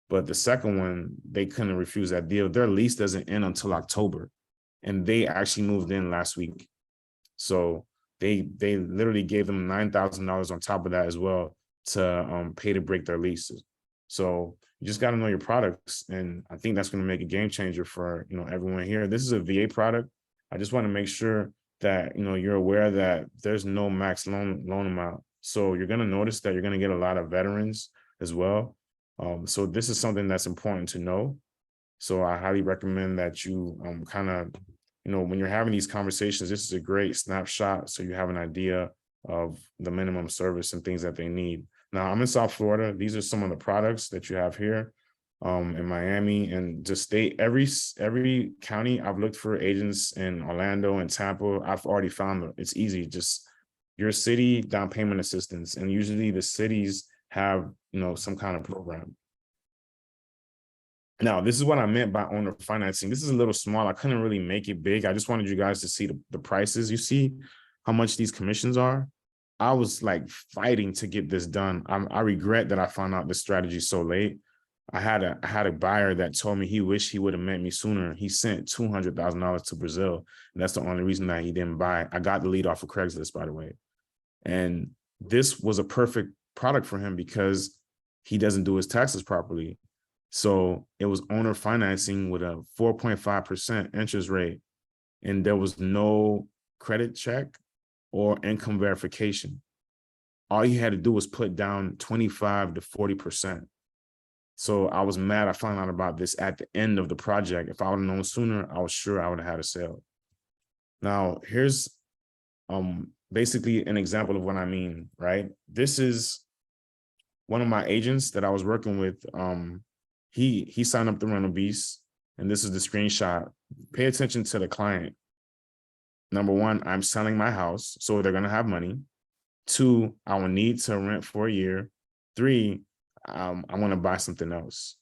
But the second one, they couldn't refuse that deal. Their lease doesn't end until October. And they actually moved in last week. So they literally gave them $9,000 on top of that as well to pay to break their leases. So you just got to know your products. And I think that's going to make a game changer for, everyone here. This is a VA product. I just want to make sure that, you're aware that there's no max loan amount. So you're going to notice that you're going to get a lot of veterans as well. So this is something that's important to know. So I highly recommend that you kind of, when you're having these conversations, this is a great snapshot. So you have an idea of the minimum service and things that they need. Now I'm in South Florida. These are some of the products that you have here in Miami, and just state every county. I've looked for agents in Orlando and Tampa. I've already found them. It's easy. Just your city down payment assistance. And usually the cities have, some kind of program. Now, this is what I meant by owner financing. This is a little small. I couldn't really make it big. I just wanted you guys to see the prices. You see how much these commissions are? I was like fighting to get this done. I regret that I found out this strategy so late. I had a buyer that told me he wished he would have met me sooner. He sent $200,000 to Brazil. And that's the only reason that he didn't buy. I got the lead off of Craigslist, by the way. And this was a perfect product for him because he doesn't do his taxes properly. So it was owner financing with a 4.5% interest rate, and there was no credit check or income verification. All you had to do was put down 25 to 40%. So I was mad I found out about this at the end of the project. If I would have known sooner, I was sure I would have had a sale. Now, here's basically an example of what I mean, right? This is one of my agents that I was working with. He signed up to run a beast, and this is the screenshot. Pay attention to the client. Number one, I'm selling my house, so they're going to have money. 2, I will need to rent for a year. 3, I want to buy something else.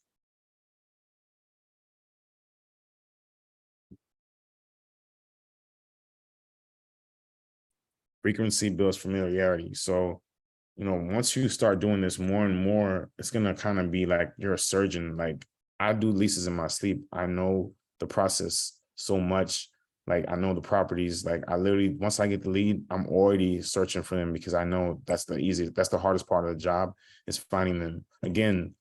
Frequency builds familiarity. So, once you start doing this more and more, it's going to kind of be like you're a surgeon. Like, I do leases in my sleep. I know the process so much. Like, I know the properties. Like, I literally, once I get the lead, I'm already searching for them because I know that's the hardest part of the job is finding them. Again,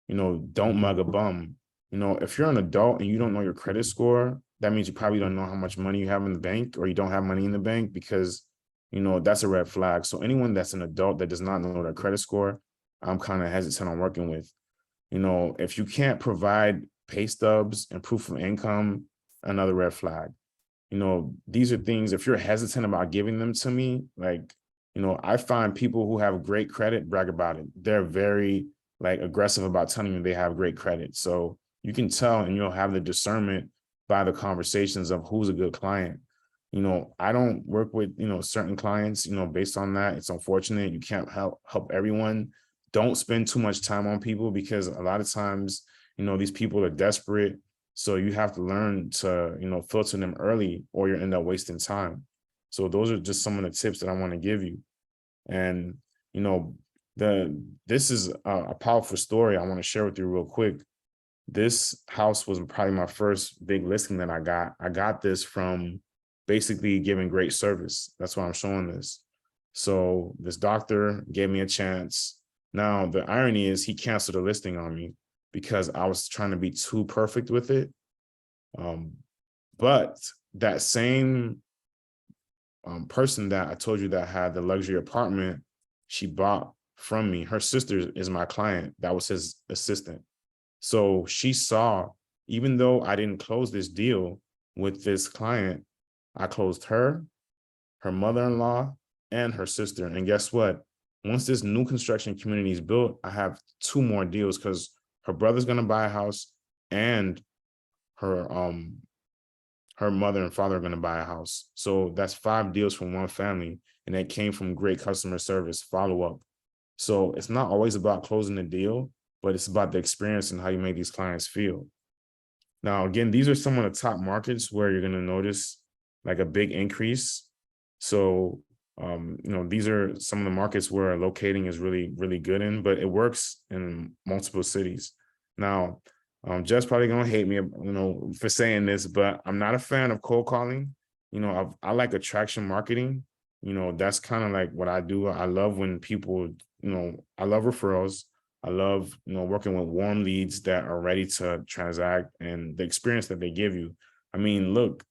don't mug a bum. If you're an adult and you don't know your credit score, that means you probably don't know how much money you have in the bank, or you don't have money in the bank, because that's a red flag. So anyone that's an adult that does not know their credit score, I'm kind of hesitant on working with. If you can't provide pay stubs and proof of income, another red flag. These are things, if you're hesitant about giving them to me, like, I find people who have great credit brag about it. They're very aggressive about telling me they have great credit. So you can tell, and you'll have the discernment by the conversations of who's a good client. I don't work with, certain clients, based on that. It's unfortunate. You can't help everyone. Don't spend too much time on people, because a lot of times, these people are desperate. So you have to learn to, filter them early, or you end up wasting time. So those are just some of the tips that I want to give you. And, this is a powerful story I want to share with you real quick. This house was probably my first big listing that I got. I got this from basically giving great service. That's why I'm showing this. So this doctor gave me a chance. Now, the irony is he canceled the listing on me because I was trying to be too perfect with it. But that same person that I told you that had the luxury apartment, she bought from me. Her sister is my client. That was his assistant. So she saw, even though I didn't close this deal with this client, I closed her mother-in-law, and her sister. And guess what? Once this new construction community is built, I have 2 more deals, because her brother's going to buy a house, and her mother and father are going to buy a house. So that's 5 deals from one family, and that came from great customer service, follow-up. So it's not always about closing the deal, but it's about the experience and how you make these clients feel. Now, again, these are some of the top markets where you're going to notice like a big increase. So, these are some of the markets where locating is really, really good in, but it works in multiple cities. Now, Jeff's probably going to hate me, for saying this, but I'm not a fan of cold calling. I like attraction marketing. That's kind of like what I do. I love when people, I love referrals. I love, working with warm leads that are ready to transact and the experience that they give you. I mean, look,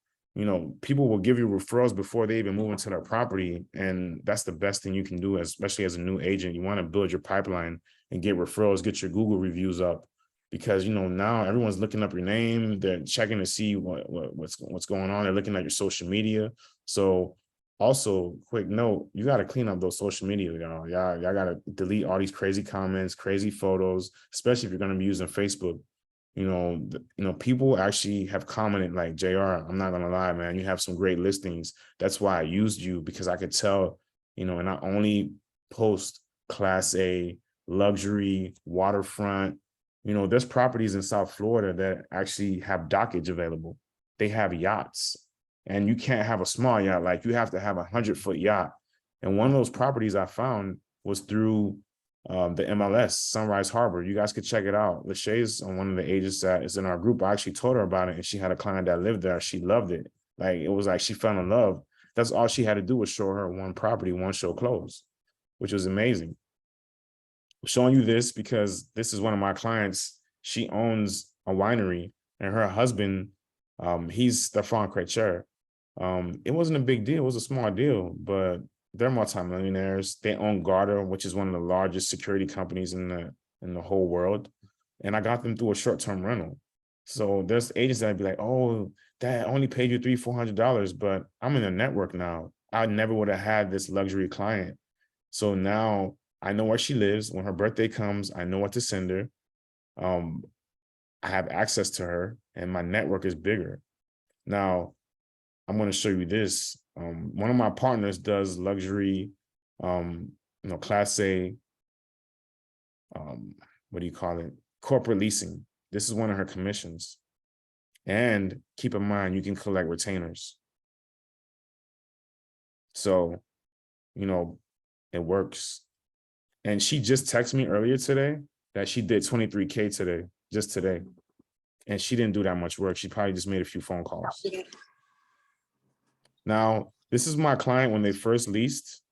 people will give you referrals before they even move into their property. And that's the best thing you can do, especially as a new agent. You want to build your pipeline and get referrals, get your Google reviews up, because, now everyone's looking up your name. They're checking to see what's going on. They're looking at your social media. So also, quick note, you got to clean up those social media, y'all. Y'all got to delete all these crazy comments, crazy photos, especially if you're going to be using Facebook. People actually have commented like, JR, I'm not going to lie, man, you have some great listings. That's why I used you, because I could tell, and I only post Class A, luxury, waterfront. There's properties in South Florida that actually have dockage available. They have yachts. And you can't have a small yacht, like you have to have 100-foot yacht. And one of those properties I found was through the MLS, Sunrise Harbor. You guys could check it out. Lachey's on one of the agents that is in our group. I actually told her about it, and she had a client that lived there. She loved it. Like, it was like she fell in love. That's all she had to do was show her one property, one show closed, which was amazing. I'm showing you this because this is one of my clients. She owns a winery, and her husband, he's Stefan Krecher. It wasn't a big deal. It was a small deal, but they're multimillionaires. They own Garda, which is one of the largest security companies in the whole world. And I got them through a short-term rental. So there's agents that'd be like, oh, Dad, I only paid you $300-400, but I'm in a network now. I never would have had this luxury client. So now I know where she lives. When her birthday comes, I know what to send her. I have access to her, and my network is bigger. Now, I'm going to show you this. One of my partners does luxury, Class A, what do you call it? Corporate leasing. This is one of her commissions. And keep in mind, you can collect retainers. So, it works. And she just texted me earlier today that she did 23K today, just today. And she didn't do that much work. She probably just made a few phone calls. Now, this is my client when they first leased.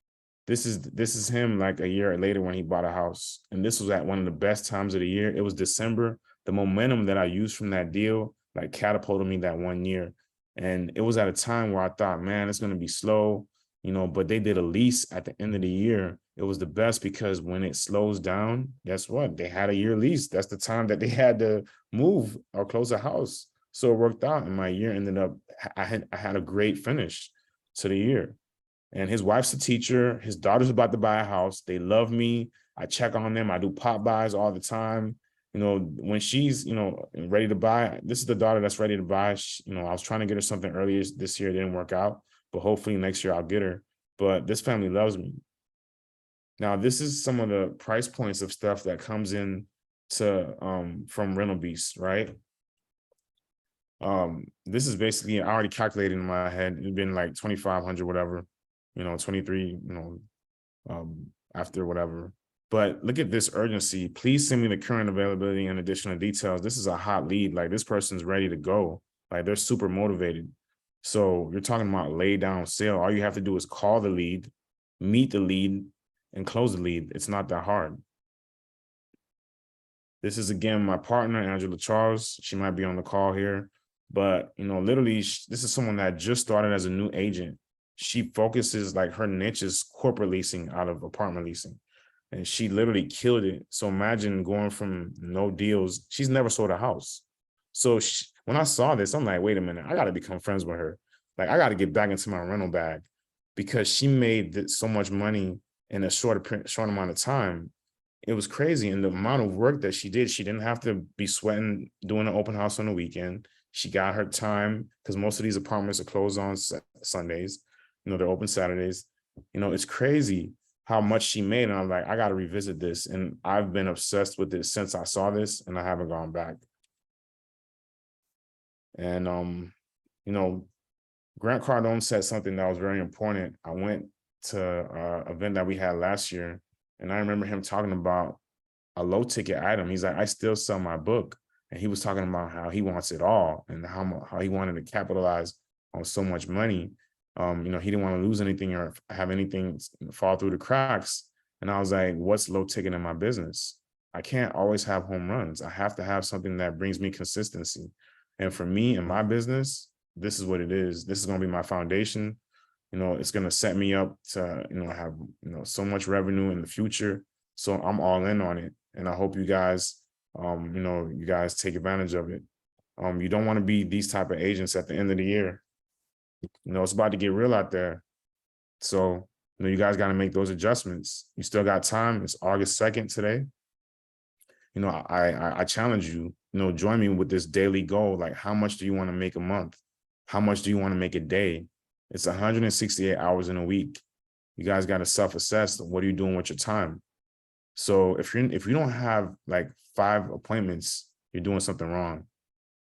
This is him like a year later when he bought a house. And this was at one of the best times of the year. It was December. The momentum that I used from that deal like catapulted me that 1 year. And it was at a time where I thought, man, it's going to be slow, but they did a lease at the end of the year. It was the best because when it slows down, guess what? They had a year lease. That's the time that they had to move or close a house. So it worked out, and my year ended up, I had a great finish to the year. And his wife's a teacher. His daughter's about to buy a house. They love me. I check on them. I do pop buys all the time. When she's, ready to buy, this is the daughter that's ready to buy. I was trying to get her something earlier this year. It didn't work out, but hopefully next year I'll get her. But this family loves me. Now, this is some of the price points of stuff that comes in from Rental Beast, right? This is basically, I already calculated in my head. It'd been like 2,500, whatever, 23, after whatever. But look at this urgency. Please send me the current availability and additional details. This is a hot lead. Like, this person's ready to go. Like, they're super motivated. So you're talking about lay down sale. All you have to do is call the lead, meet the lead, and close the lead. It's not that hard. This is, again, my partner, Angela Charles. She might be on the call here. But, literally, this is someone that just started as a new agent. She focuses, like, her niche is corporate leasing out of apartment leasing. And she literally killed it. So imagine going from no deals. She's never sold a house. So when I saw this, I'm like, wait a minute, I got to become friends with her. Like, I got to get back into my rental bag, because she made so much money in a short amount of time. It was crazy. And the amount of work that she didn't have to be sweating doing an open house on the weekend. She got her time, because most of these apartments are closed on Sundays. They're open Saturdays. It's crazy how much she made. And I'm like, I got to revisit this. And I've been obsessed with this since I saw this, and I haven't gone back. And, you know, Grant Cardone said something that was very important. I went to an event that we had last year, and I remember him talking about a low ticket item. He's like, I still sell my book. And he was talking about how he wants it all and how he wanted to capitalize on so much money. You know, he didn't want to lose anything or have anything fall through the cracks. And I was like, what's low ticket in my business? I can't always have home runs. I have to have something that brings me consistency. And for me and my business, this is what it is. This is going to be my foundation. You know, it's going to set me up to, you know, have, you know, so much revenue in the future. So I'm all in on it. And I hope you guys, you know, you guys take advantage of it. You don't want to be these type of agents at the end of the year. You know, it's about to get real out there. So, you know, you guys got to make those adjustments. You still got time. It's August 2nd today. You know, I challenge you, you know, join me with this daily goal. Like, how much do you want to make a month? How much do you want to make a day? It's 168 hours in a week. You guys got to self-assess. What are you doing with your time? So if you don't have like 5 appointments, you're doing something wrong.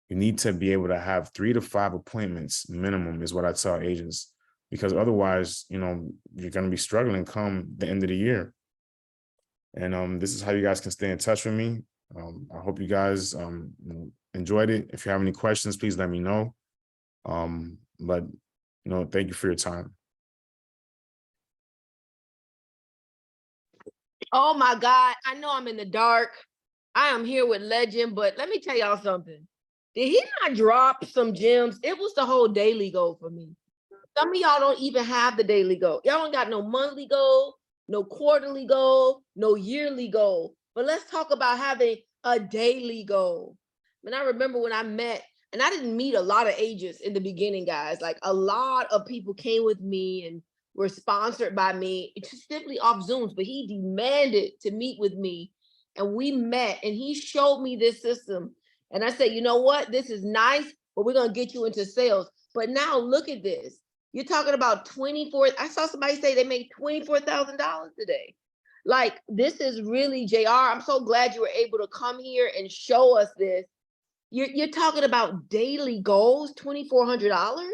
You need to be able to have 3 to 5 appointments minimum is what I tell agents, because otherwise, you know, you're going to be struggling come the end of the year. And this is how you guys can stay in touch with me. I hope you guys enjoyed it. If you have any questions, please let me know. But, you know, thank you for your time. Oh my God, I know I'm in the dark. I am here with Legend, but let me tell y'all something. Did he not drop some gems? It was the whole daily goal for me. Some of y'all don't even have the daily goal. Y'all don't got no monthly goal, no quarterly goal, no yearly goal. But let's talk about having a daily goal. And I remember when I met, and I didn't meet a lot of agents in the beginning, guys. Like a lot of people came with me and were sponsored by me, just simply off Zooms, but he demanded to meet with me. And we met and he showed me this system. And I said, you know what? This is nice, but we're going to get you into sales. But now look at this. You're talking about 24. I saw somebody say they made $24,000 today. Like, this is really, JR, I'm so glad you were able to come here and show us this. You're talking about daily goals, $2,400.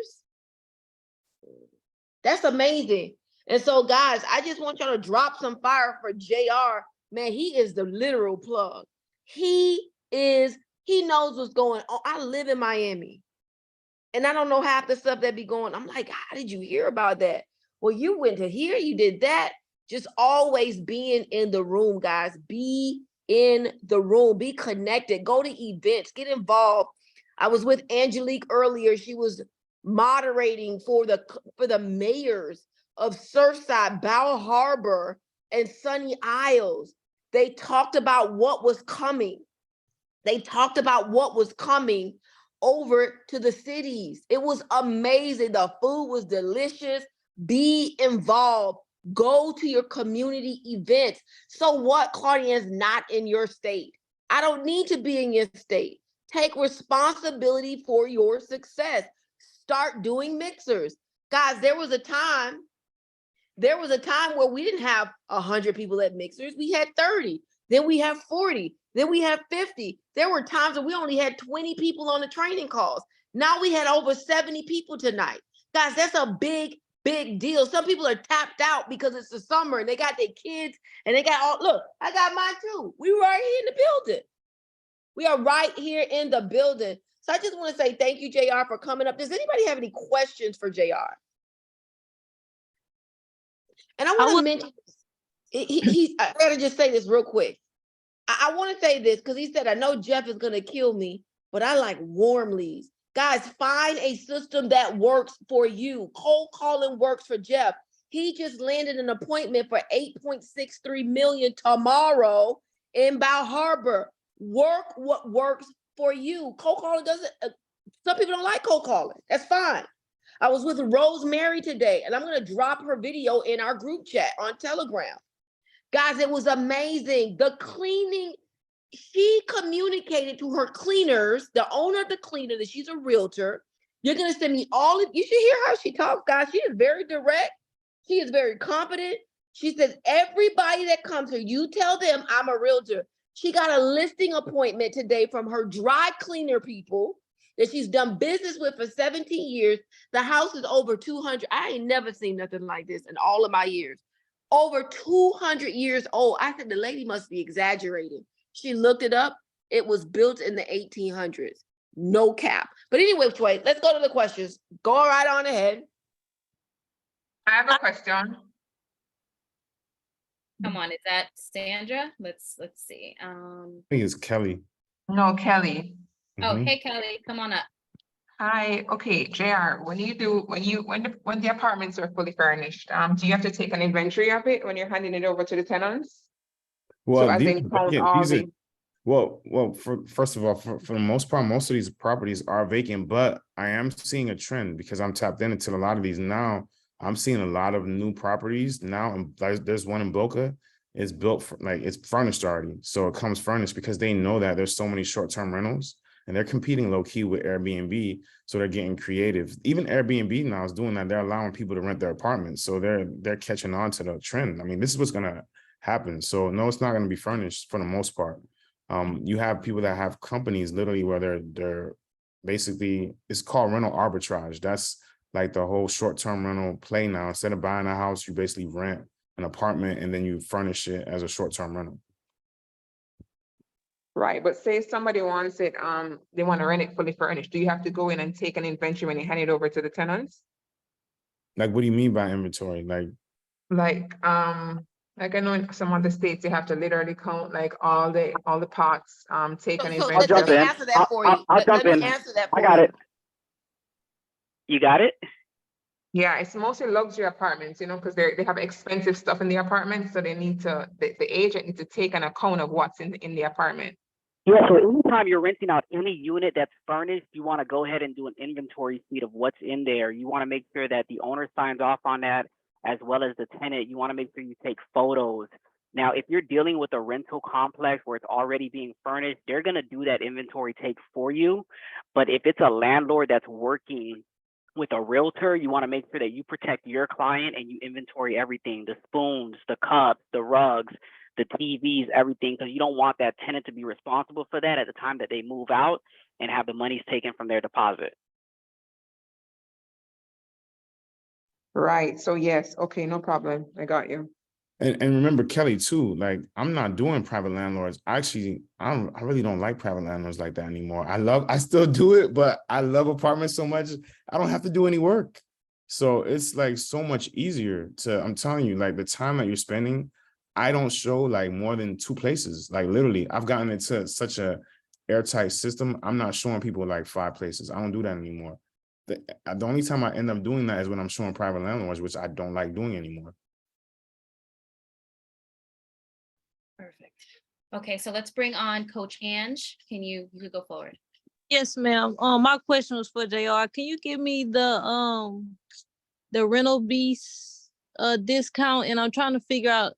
That's amazing. And so, guys, I just want y'all to drop some fire for JR. Man, he is the literal plug. He knows what's going on. I live in Miami. And I don't know half the stuff that be going. I'm like, how did you hear about that? Well, you went to here, you did that. Just always being in the room, guys. Be in the room, be connected, go to events, get involved. I was with Angelique earlier. She was moderating for the mayors of Surfside, Bal Harbor, and Sunny Isles. They talked about what was coming. They talked about what was coming over to the cities. It was amazing. The food was delicious. Be involved. Go to your community events. So what, Claudienne's not in your state? I don't need to be in your state. Take responsibility for your success. Start doing mixers. Guys, there was a time where we didn't have 100 people at mixers. We had 30. Then we have 40. Then we have 50. There were times when we only had 20 people on the training calls. Now we had over 70 people tonight. Guys, that's a big deal. Some people are tapped out because it's the summer and they got their kids and they got all, look, I got mine too. We were right here in the building. We are right here in the building. So I just want to say thank you, JR, for coming up. Does anybody have any questions for JR? And I want to mention, I gotta just say this real quick. I want to say this because he said, I know Jeff is going to kill me, but I like warm leads. Guys, find a system that works for you. Cold calling works for Jeff. He just landed an appointment for $8.63 million tomorrow in Bal Harbor. Work what works for you. Cold calling doesn't, some people don't like cold calling. That's fine. I was with Rosemary today, and I'm going to drop her video in our group chat on Telegram. Guys, it was amazing. The cleaning, she communicated to her cleaners, the owner of the cleaner, that she's a realtor. You're going to send me all of, you should hear how she talks, guys. She is very direct. She is very confident. She says, everybody that comes here, you tell them I'm a realtor. She got a listing appointment today from her dry cleaner people. that she's done business with for 17 years. The house is over 200. I ain't never seen nothing like this in all of my years. Over 200 years old. I said, the lady must be exaggerating. She looked it up. It was built in the 1800s. No cap. But anyway, wait, let's go to the questions. Go right on ahead. I have a question. Come on, is that Sandra? Let's see. I think it's Kelly. No, Kelly. Oh, Mhm. hey Kelly, come on up. Hi, okay, JR, when the apartments are fully furnished, do you have to take an inventory of it when you're handing it over to the tenants? Well, So as these, in count again, all these are, the, first of all, for the most part, most of these properties are vacant, but I am seeing a trend because I'm tapped into a lot of these now. I'm seeing a lot of new properties now, and there's one in Boca. It's built for, like, it's furnished already, so it comes furnished because they know that there's so many short-term rentals, and they're competing low key with Airbnb, so they're getting creative. Even Airbnb now is doing that. They're allowing people to rent their apartments, so they're catching on to the trend. I mean, this is what's gonna happen. So no, it's not going to be furnished for the most part. You have people that have companies literally where they're basically, it's called rental arbitrage. That's like the whole short-term rental play now. Instead of buying a house, you basically rent an apartment and then you furnish it as a short-term rental. right, but say somebody wants it, they want to rent it fully furnished, do you have to go in and take an inventory when you hand it over to the tenants? Like, what do you mean by inventory? Like I know in some other states, they have to literally count like all the pots, take an So inventory. I'll jump let me in. answer that for you. I'll Let jump me in. answer that for I got you. it. You got it? Yeah, it's mostly luxury apartments, you know, because they have expensive stuff in the apartment, so they need to, the agent needs to take an account of what's in the apartment. Yeah, so anytime you're renting out any unit that's furnished, you want to go ahead and do an inventory sheet of what's in there. You want to make sure that the owner signs off on that, as well as the tenant. You want to make sure you take photos. Now, if you're dealing with a rental complex where it's already being furnished, they're going to do that inventory take for you. But if it's a landlord that's working with a realtor, you want to make sure that you protect your client and you inventory everything, the spoons, the cups, the rugs, the TVs, everything, because you don't want that tenant to be responsible for that at the time that they move out and have the monies taken from their deposit. Right, so yes, okay, no problem, I got you. And remember, Kelly, too, like, I'm not doing private landlords. Actually, I really don't like private landlords like that anymore. I still do it, but I love apartments so much, I don't have to do any work. So it's like so much easier I'm telling you, like, the time that you're spending, I don't show like more than 2 places. Like, literally, I've gotten into such a airtight system. I'm not showing people like 5 places. I don't do that anymore. The only time I end up doing that is when I'm showing private landlords, which I don't like doing anymore. Perfect. Okay, so let's bring on Coach Ange. You go forward? Yes, ma'am. My question was for JR. Can you give me the rental beast discount? And I'm trying to figure out,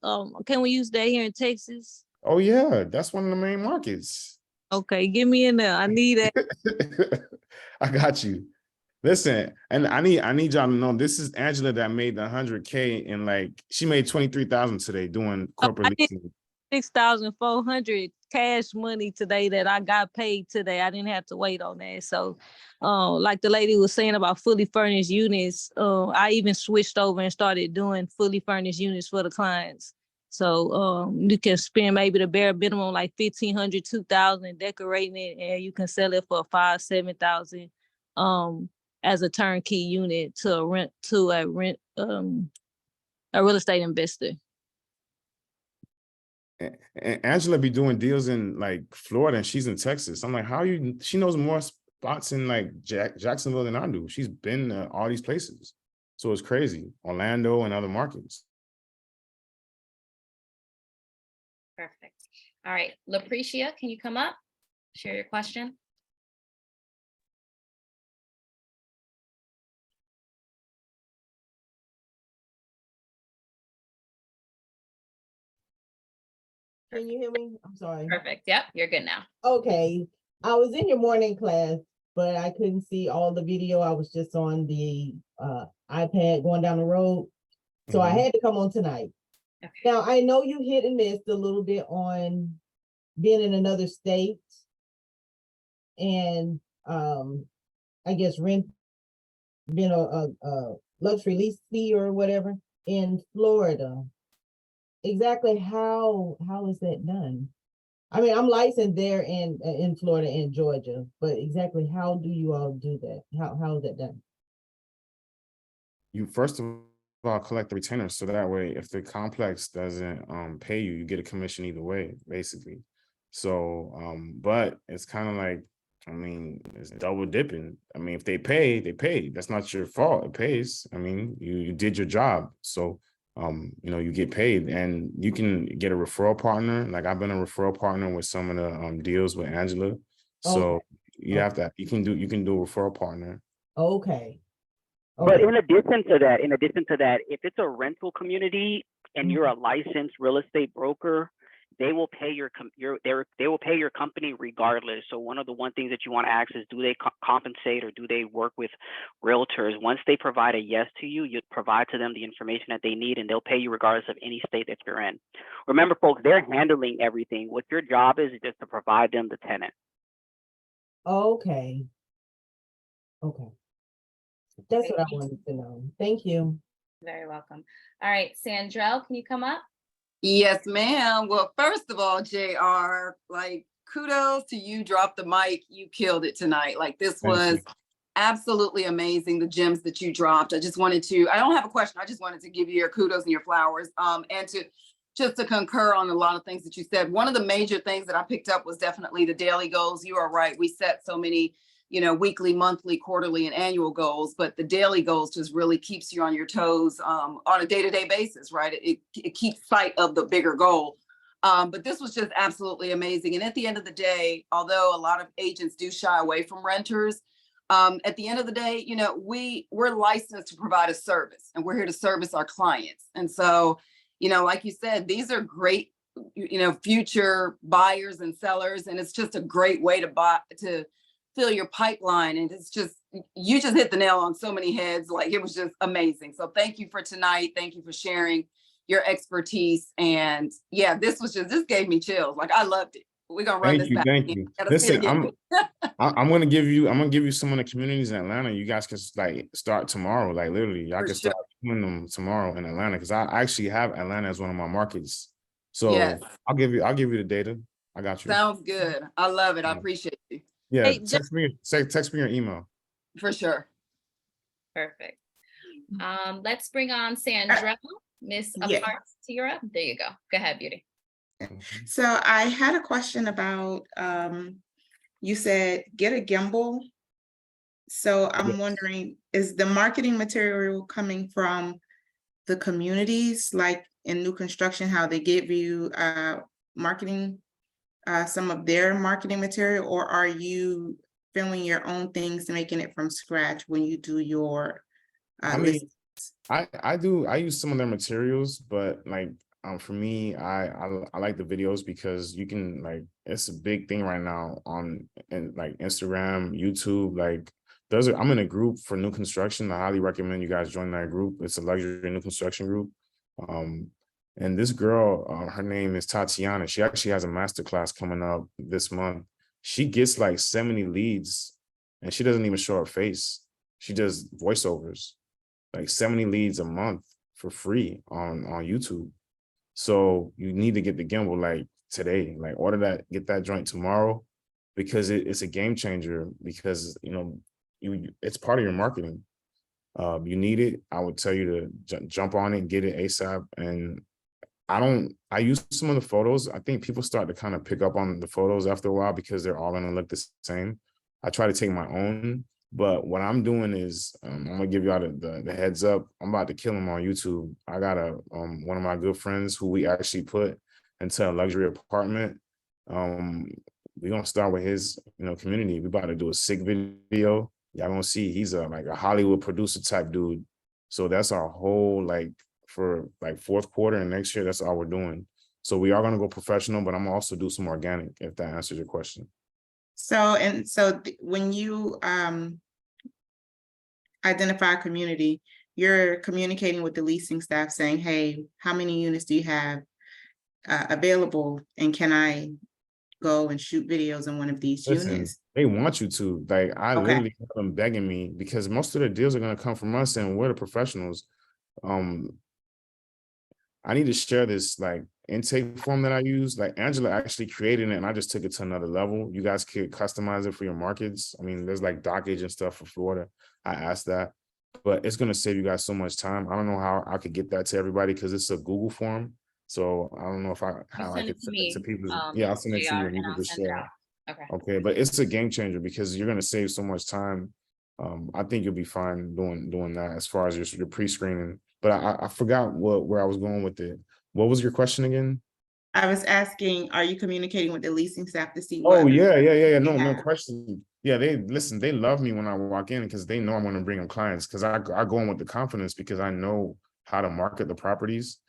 can we use that here in Texas? Oh yeah, that's one of the main markets. Okay, give me in there. I need that. I got you. Listen, and I need y'all to know this is Angela that made the 100K, and like she made 23,000 today doing corporate I did leasing. 6,400 cash money today that I got paid today. I didn't have to wait on that. So, like the lady was saying about fully furnished units, I even switched over and started doing fully furnished units for the clients. So you can spend maybe the bare minimum like 1,500, 2,000 decorating it, and you can sell it for 5,000, 7,000 as a turnkey unit to a real estate investor. And Angela be doing deals in like Florida, and she's in Texas. I'm like, she knows more spots in like Jacksonville than I do. She's been to all these places. So it's crazy. Orlando and other markets. Perfect. All right, Lucretia, can you come up? Share your question. Can you hear me? I'm sorry. Perfect. Yep, you're good now. Okay. I was in your morning class, but I couldn't see all the video. I was just on the iPad going down the road. So I had to come on tonight. Okay. Now, I know you hit and missed a little bit on being in another state and I guess rent, been a luxury lease fee or whatever in Florida. Exactly how is that done? I mean, I'm licensed there in Florida and Georgia, but exactly how do you all do that? How is that done? You first of all collect the retainer, so that way if the complex doesn't pay you, you get a commission either way, basically. So but it's kind of like, I mean, it's double dipping. I mean, if they pay, they pay. That's not your fault. It pays. I mean, you did your job. So you know, you get paid, and you can get a referral partner. Like I've been a referral partner with some of the deals with Angela. So you have that. You can do a referral partner. Okay. But Okay. in addition to that, if it's a rental community and you're a licensed real estate broker, they will pay they will pay your company regardless. So one things that you want to ask is, do they compensate or do they work with realtors? Once they provide a yes to you, you provide to them the information that they need, and they'll pay you regardless of any state that you're in. Remember, folks, they're handling everything. What your job is just to provide them the tenant. Okay. Okay. That's what I wanted to know. Thank you. Very welcome. All right, Sandrell, can you come up? Yes, ma'am. Well, first of all, JR, like, kudos to you. Drop the mic. You killed it tonight. Like, this was absolutely amazing. The gems that you dropped. I don't have a question. I just wanted to give you your kudos and your flowers. And just to concur on a lot of things that you said. One of the major things that I picked up was definitely the daily goals. You are right. We set so many, you know, weekly, monthly, quarterly, and annual goals, but the daily goals just really keeps you on your toes on a day-to-day basis, right? It keeps sight of the bigger goal. But this was just absolutely amazing. And at the end of the day, although a lot of agents do shy away from renters, at the end of the day, you know, we're licensed to provide a service, and we're here to service our clients. And so, you know, like you said, these are great, you know, future buyers and sellers, and it's just a great way to fill your pipeline. And it's just, you just hit the nail on so many heads. Like, it was just amazing. So thank you for tonight. Thank you for sharing your expertise. And yeah, this gave me chills. Like, I loved it. We're gonna run this back. Thank you. Listen, I'm gonna give you some of the communities in Atlanta. You guys can like start tomorrow. Like, literally, y'all can start doing them tomorrow in Atlanta, because I actually have Atlanta as one of my markets. So yes. I'll give you the data. I got you. Sounds good. I love it. I appreciate you. Yeah, hey, text me your email. For sure. Perfect. Let's bring on Sandra, Miss Aparts to Europe. There you go. Go ahead, Beauty. So I had a question about, you said get a gimbal. So I'm wondering, is the marketing material coming from the communities, like in new construction, how they give you marketing, some of their marketing material, or are you filming your own things and making it from scratch when you do your listings? I use some of their materials, but like for me, I like the videos, because you can, like, it's a big thing right now on like Instagram, YouTube. Like, I'm in a group for new construction. I highly recommend you guys join that group. It's a luxury new construction group. And this girl, her name is Tatiana. She actually has a masterclass coming up this month. She gets like 70 leads, and she doesn't even show her face. She does voiceovers, like 70 leads a month for free on YouTube. So you need to get the gimbal like today, like order that, get that joint tomorrow, because it's a game changer, because, you know, it's part of your marketing. You need it. I would tell you to jump on it, get it ASAP. And I use some of the photos. I think people start to kind of pick up on the photos after a while, because they're all gonna look the same. I try to take my own, but what I'm doing is, I'm gonna give y'all the heads up. I'm about to kill him on YouTube. I got one of my good friends who we actually put into a luxury apartment. We're gonna start with his, you know, community. We're about to do a sick video. Y'all gonna see he's like a Hollywood producer type dude. So that's our whole, like, for like fourth quarter and next year, that's all we're doing. So we are gonna go professional, but I'm gonna also do some organic, if that answers your question. So when you identify a community, you're communicating with the leasing staff saying, hey, how many units do you have available? And can I go and shoot videos in one of these units? They want you to. Like, I Okay. literally have them begging me because most of the deals are going to come from us and we're the professionals. I need to share this like intake form that I use. Like Angela actually created it and I just took it to another level. You guys could customize it for your markets. I mean, there's like dockage and stuff for Florida. I asked that, but it's going to save you guys so much time. I don't know how I could get that to everybody because it's a Google form. So I don't know if how I Send could it to send it to me, people. Yeah, I'll send it to JR, you and and you I'll can just send it share. out. Okay. Okay, but it's a game changer because you're going to save so much time. I think you'll be fine doing that as far as your pre-screening. But I forgot where I was going with it. What was your question again? I was asking, are you communicating with the leasing staff to see Oh what? yeah. No Yeah. question. Yeah, they listen. They love me when I walk in because they know I'm going to bring them clients. Because I go in with the confidence because I know how to market the properties.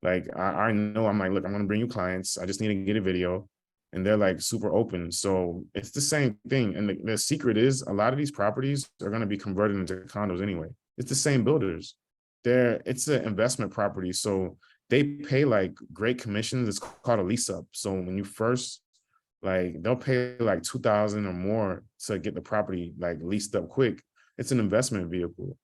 Like I know I'm like, look, I'm going to bring you clients. I just need to get a video, and they're like super open. So it's the same thing. And the secret is a lot of these properties are going to be converted into condos anyway. It's the same builders. It's an investment property, so they pay like great commissions. It's called a lease up. So when you first like they'll pay like 2,000 or more to get the property like leased up quick. It's an investment vehicle.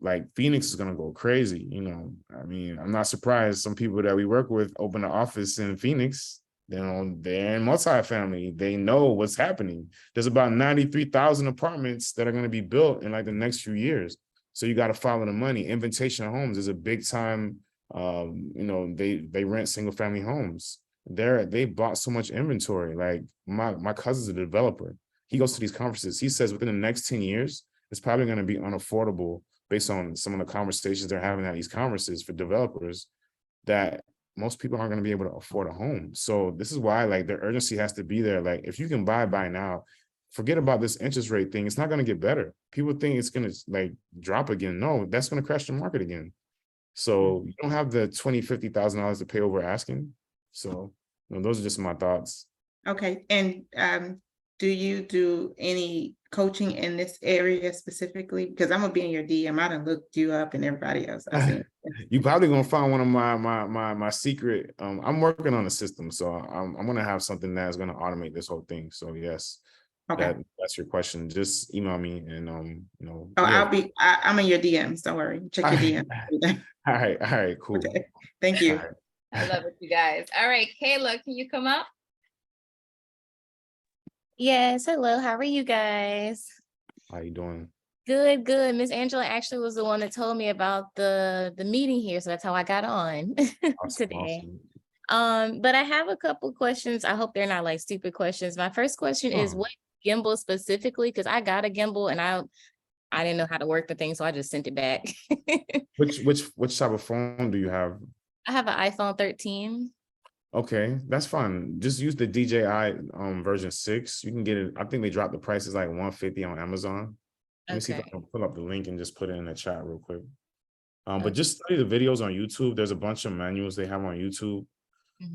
Like Phoenix is gonna go crazy. I mean, I'm not surprised some people that we work with open an office in Phoenix. They're in multifamily. They know what's happening. There's about 93,000 apartments that are going to be built in like the next few years. So you got to follow the money. Invitation Homes is a big time. They rent single family homes. They bought so much inventory. Like my cousin's a developer. He goes to these conferences. He says within the next 10 years, it's probably going to be unaffordable based on some of the conversations they're having at these conferences for developers that most people aren't going to be able to afford a home. So this is why like the urgency has to be there. Like if you can buy now, forget about this interest rate thing. It's not going to get better. People think it's going to like drop again. No, that's going to crash the market again. So you don't have the $20,000, $50,000 to pay over asking. So those are just my thoughts. Okay, and do you do any coaching in this area specifically? Because I'm gonna be in your DM. I done looked you up and everybody else. I see. You probably gonna find one of my secret. I'm working on a system, so I'm gonna have something that's gonna automate this whole thing. So yes, Okay. that's your question. Just email me and Oh, yeah. I'm in your DMs. Don't worry. Check your DMs. All right, cool. Okay. Thank you. Right. I love it, you guys. All right, Kayla, can you come up? Yes, hello. How are you guys? How you doing? Good, good. Miss Angela actually was the one that told me about the meeting here, so that's how I got on today. Awesome. But I have a couple questions. I hope they're not like stupid questions. My first question is what gimbal specifically? Because I got a gimbal and I didn't know how to work the thing, so I just sent it back. Which type of phone do you have? I have an iPhone 13. Okay, that's fine. Just use the DJI version 6. You can get it. I think they dropped the prices like $150 on Amazon. Let me see if I can pull up the link and just put it in the chat real quick. But just study the videos on YouTube. There's a bunch of manuals they have on YouTube.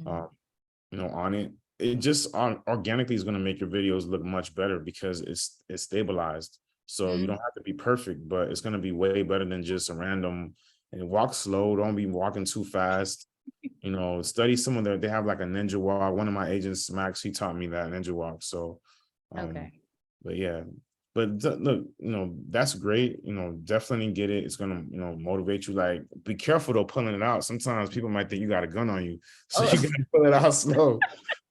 On it. It just organically is going to make your videos look much better because it's stabilized. So you don't have to be perfect, but it's going to be way better than just a random. And walk slow. Don't be walking too fast. Study some of they have like a ninja walk. One of my agents, Max, he taught me that ninja walk. So, but yeah, but look, that's great. Definitely get it. It's gonna, motivate you. Like, be careful though pulling it out. Sometimes people might think you got a gun on you, so you gotta pull it out slow.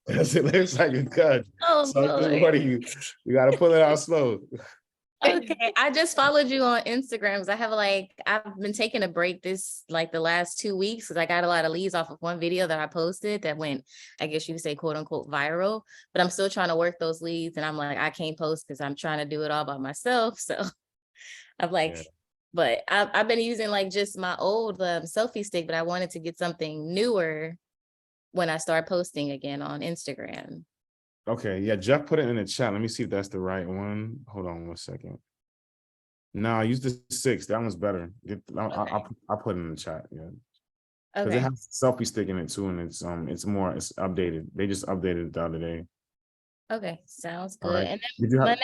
Because it looks like a gun. So what you gotta pull it out slow. Okay, I just followed you on Instagram because I've been taking a break the last 2 weeks because I got a lot of leads off of one video that I posted that went, I guess you could say, quote unquote, viral. But I'm still trying to work those leads, and I'm like, I can't post because I'm trying to do it all by myself. So I'm like, but I've been using like just my old selfie stick, but I wanted to get something newer when I start posting again on Instagram. Okay, yeah, Jeff put it in the chat. Let me see if that's the right one. Hold on 1 second. No, use the 6. That one's better. I'll put it in the chat. Yeah, because it has selfie stick in it too, and it's updated. They just updated it the other day. Okay, sounds good. Right. And then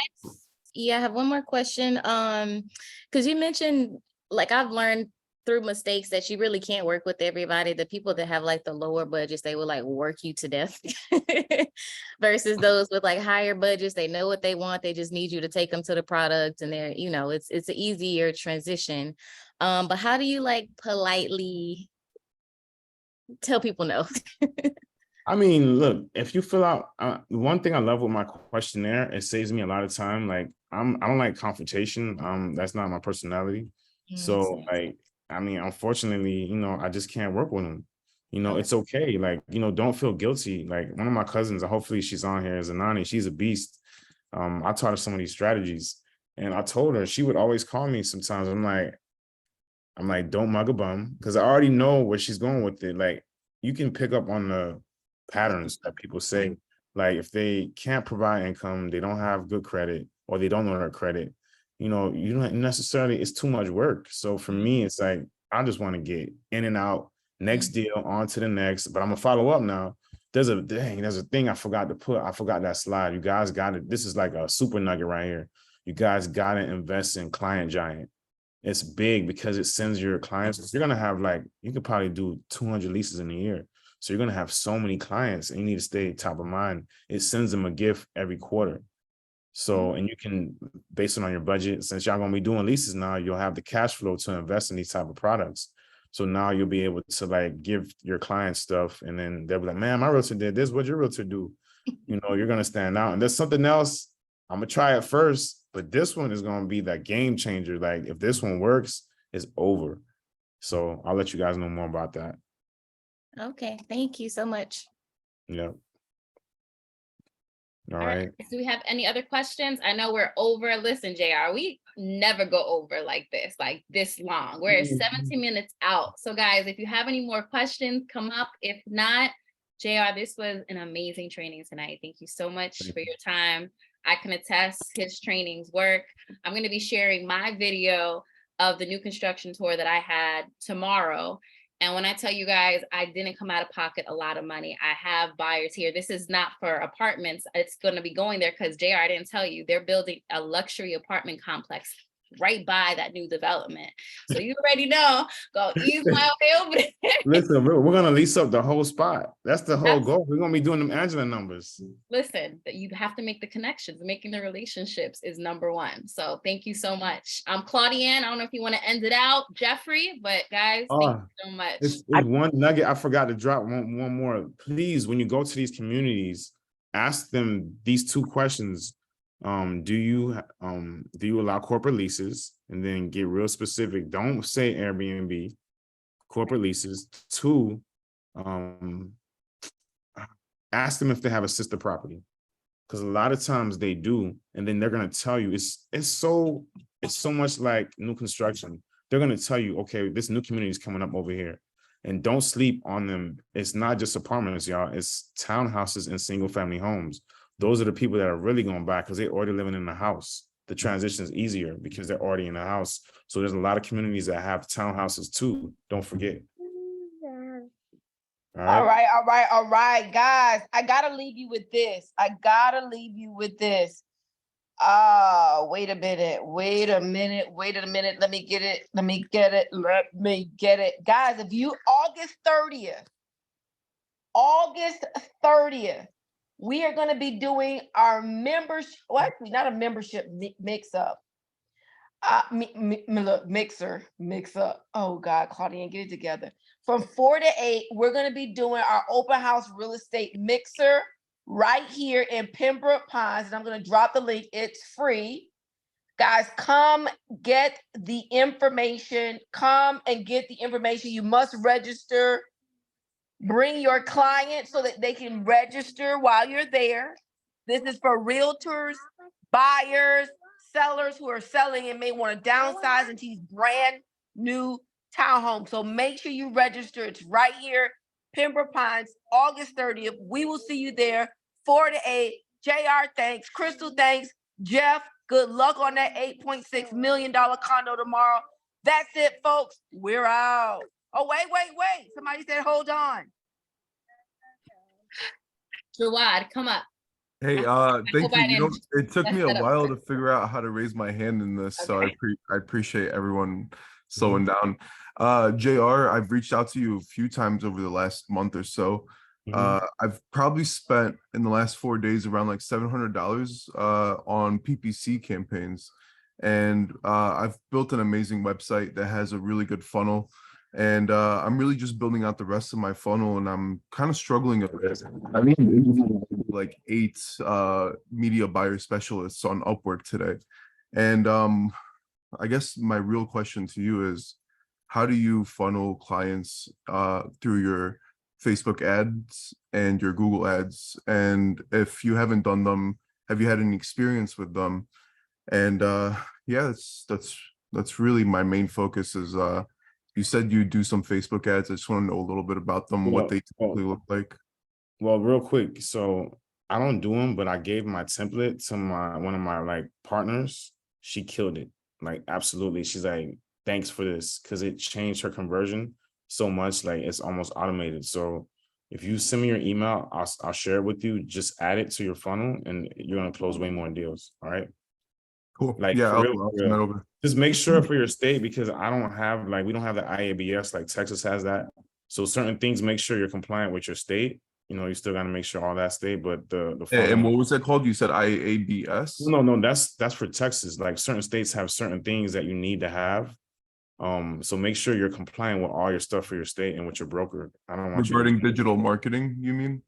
I have one more question. Because you mentioned, like, I've learned through mistakes that you really can't work with everybody. The people that have like the lower budgets, they will like work you to death versus those with like higher budgets. They know what they want. They just need you to take them to the product, and they're, you know, it's an easier transition. But how do you like politely tell people no? I mean, look, if you fill out one thing I love with my questionnaire, it saves me a lot of time. Like I don't like confrontation. That's not my personality. So like, I mean, unfortunately, you know, I just can't work with them. You know, it's okay. Like, you know, don't feel guilty. Like one of my cousins, hopefully she's on here, is Anani. She's a beast. I taught her some of these strategies, and I told her, she would always call me sometimes. I'm like, don't mug a bum, because I already know where she's going with it. Like, you can pick up on the patterns that people say. Like, if they can't provide income, they don't have good credit, or they don't know their credit, you know, you don't necessarily, it's too much work. So for me, it's like, I just want to get in and out, next deal, on to the next, but I'm gonna follow up now. There's a thing I forgot to put. I forgot that slide. You guys got it. This is like a super nugget right here. You guys got to invest in Client Giant. It's big because it sends your clients. You're going to have like, you could probably do 200 leases in a year. So you're going to have so many clients, and you need to stay top of mind. It sends them a gift every quarter. So, and you can, based on your budget, since y'all going to be doing leases now, you'll have the cash flow to invest in these type of products. So now you'll be able to like give your clients stuff, and then they'll be like, man, my realtor did this. What'd your realtor do? You know, you're going to stand out. And there's something else. I'm going to try it first, but this one is going to be that game changer. Like if this one works, it's over. So I'll let you guys know more about that. Okay, thank you so much. Yeah. All All right. right. Do we have any other questions? I know we're over. Listen, JR, we never go over like this long. We're 17 minutes out. So guys, if you have any more questions, come up. If not, JR, this was an amazing training tonight. Thank you so much for your time. I can attest his trainings work. I'm going to be sharing my video of the new construction tour that I had tomorrow. And when I tell you guys, I didn't come out of pocket a lot of money. I have buyers here. This is not for apartments. It's going to be going there because JR, I didn't tell you, they're building a luxury apartment complex right by that new development. So you already know, go ease my way over there. Listen, we're going to lease up the whole spot. That's the whole goal. We're going to be doing them Angela numbers. Listen, you have to make the connections. Making the relationships is number one. So thank you so much. Claudienne, I don't know if you want to end it out, Jeffrey, but guys, thank you so much. It's one nugget I forgot to drop. One more. Please, when you go to these communities, ask them these two questions. Do you allow corporate leases? And then get real specific. Don't say Airbnb. Corporate leases. Two, ask them if they have a sister property, because a lot of times they do, and then they're gonna tell you it's so much like new construction. They're gonna tell you, okay, this new community is coming up over here, and don't sleep on them. It's not just apartments, y'all. It's townhouses and single family homes. Those are the people that are really going to buy because they're already living in the house. The transition is easier because they're already in the house. So there's a lot of communities that have townhouses too. Don't forget. All right, guys. I gotta leave you with this. Wait a minute. Let me get it. Guys, if you August 30th, we are going to be doing our membership, well, actually not a membership mix up. Mix up. Oh God, Claudienne, get it together. From 4 to 8, we're going to be doing our open house real estate mixer right here in Pembroke Pines. And I'm going to drop the link. It's free. Guys, come get the information. You must register. Bring your client so that they can register while you're there. This is for realtors, buyers, sellers who are selling and may want to downsize into these brand new townhomes. So make sure you register. It's right here, Pembroke Pines, August 30th. We will see you there, 4 to 8. JR, thanks. Crystal, thanks. Jeff, good luck on that $8.6 million condo tomorrow. That's it, folks. We're out. Oh, wait. Somebody said, hold on. Jawad, come up. Hey, thank you. You know, it took me a while to figure out how to raise my hand in this, so I appreciate everyone slowing down. JR, I've reached out to you a few times over the last month or so. I've probably spent in the last 4 days around like $700 on PPC campaigns. And I've built an amazing website that has a really good funnel. And I'm really just building out the rest of my funnel, and I'm kind of struggling a bit. I mean, like 8 media buyer specialists on Upwork today. And I guess my real question to you is, how do you funnel clients through your Facebook ads and your Google ads? And if you haven't done them, have you had any experience with them? And yeah, that's really my main focus is you said you do some Facebook ads. I just want to know a little bit about them, what they typically look like. Well, real quick. So I don't do them, but I gave my template to one of my like partners. She killed it. Like, absolutely. She's like, thanks for this, because it changed her conversion so much. Like, it's almost automated. So if you send me your email, I'll share it with you. Just add it to your funnel and you're going to close way more deals. All right. Cool. Like, yeah, I'll send that over. Just make sure for your state, because I don't have we don't have the IABS like Texas has that. So certain things, make sure you're compliant with your state. You know, you still got to make sure all that state, but the And what was that called? You said IABS? No, that's for Texas. Like, certain states have certain things that you need to have. So make sure you're compliant with all your stuff for your state and with your broker. I don't want regarding digital marketing, you mean?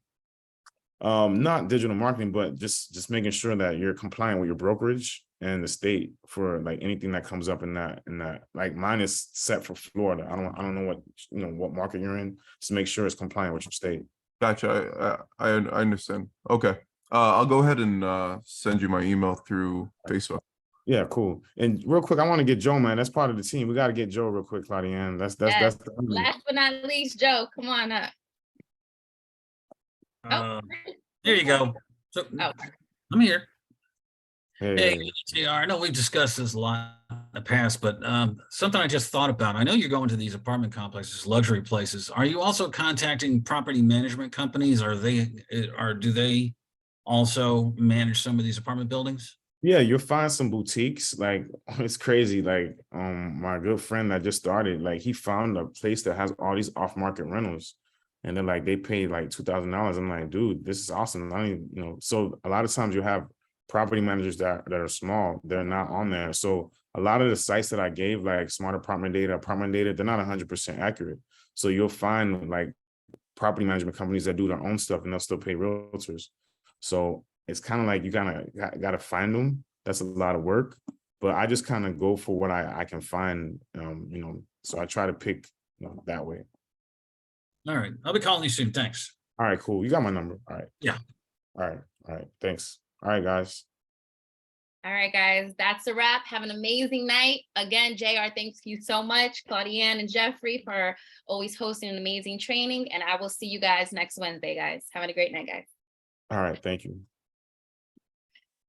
Not digital marketing, but just making sure that you're compliant with your brokerage and the state for like anything that comes up in that. Like, mine is set for Florida. I don't know what market you're in. Just make sure it's compliant with your state. Gotcha. I understand. Okay. I'll go ahead and send you my email through Facebook. Yeah, cool. And real quick, I want to get Joe, man. That's part of the team. We got to get Joe real quick, Claudienne. That's Last but not least, Joe, come on up. There you go. So, I'm here. Hey, JR, I know we've discussed this a lot in the past, but something I just thought about. I know you're going to these apartment complexes, luxury places. Are you also contacting property management companies? Do they also manage some of these apartment buildings? Yeah, you'll find some boutiques. Like, it's crazy. Like, my good friend that just started, like, he found a place that has all these off-market rentals. And then like they pay like $2,000. I'm like, dude, this is awesome. I mean, so a lot of times you have property managers that are small, they're not on there. So a lot of the sites that I gave, like Smart Apartment Data, they're not 100% accurate. So you'll find like property management companies that do their own stuff and they'll still pay realtors. So it's kind of like you gotta find them. That's a lot of work, but I just kind of go for what I can find, so I try to pick that way. All right. I'll be calling you soon. Thanks. All right, cool. You got my number. All right. Yeah. All right. Thanks. All right, guys. All right, guys. That's a wrap. Have an amazing night. Again, JR, thanks you so much. Claudienne and Jeffrey for always hosting an amazing training. And I will see you guys next Wednesday, guys. Having a great night, guys. All right. Thank you.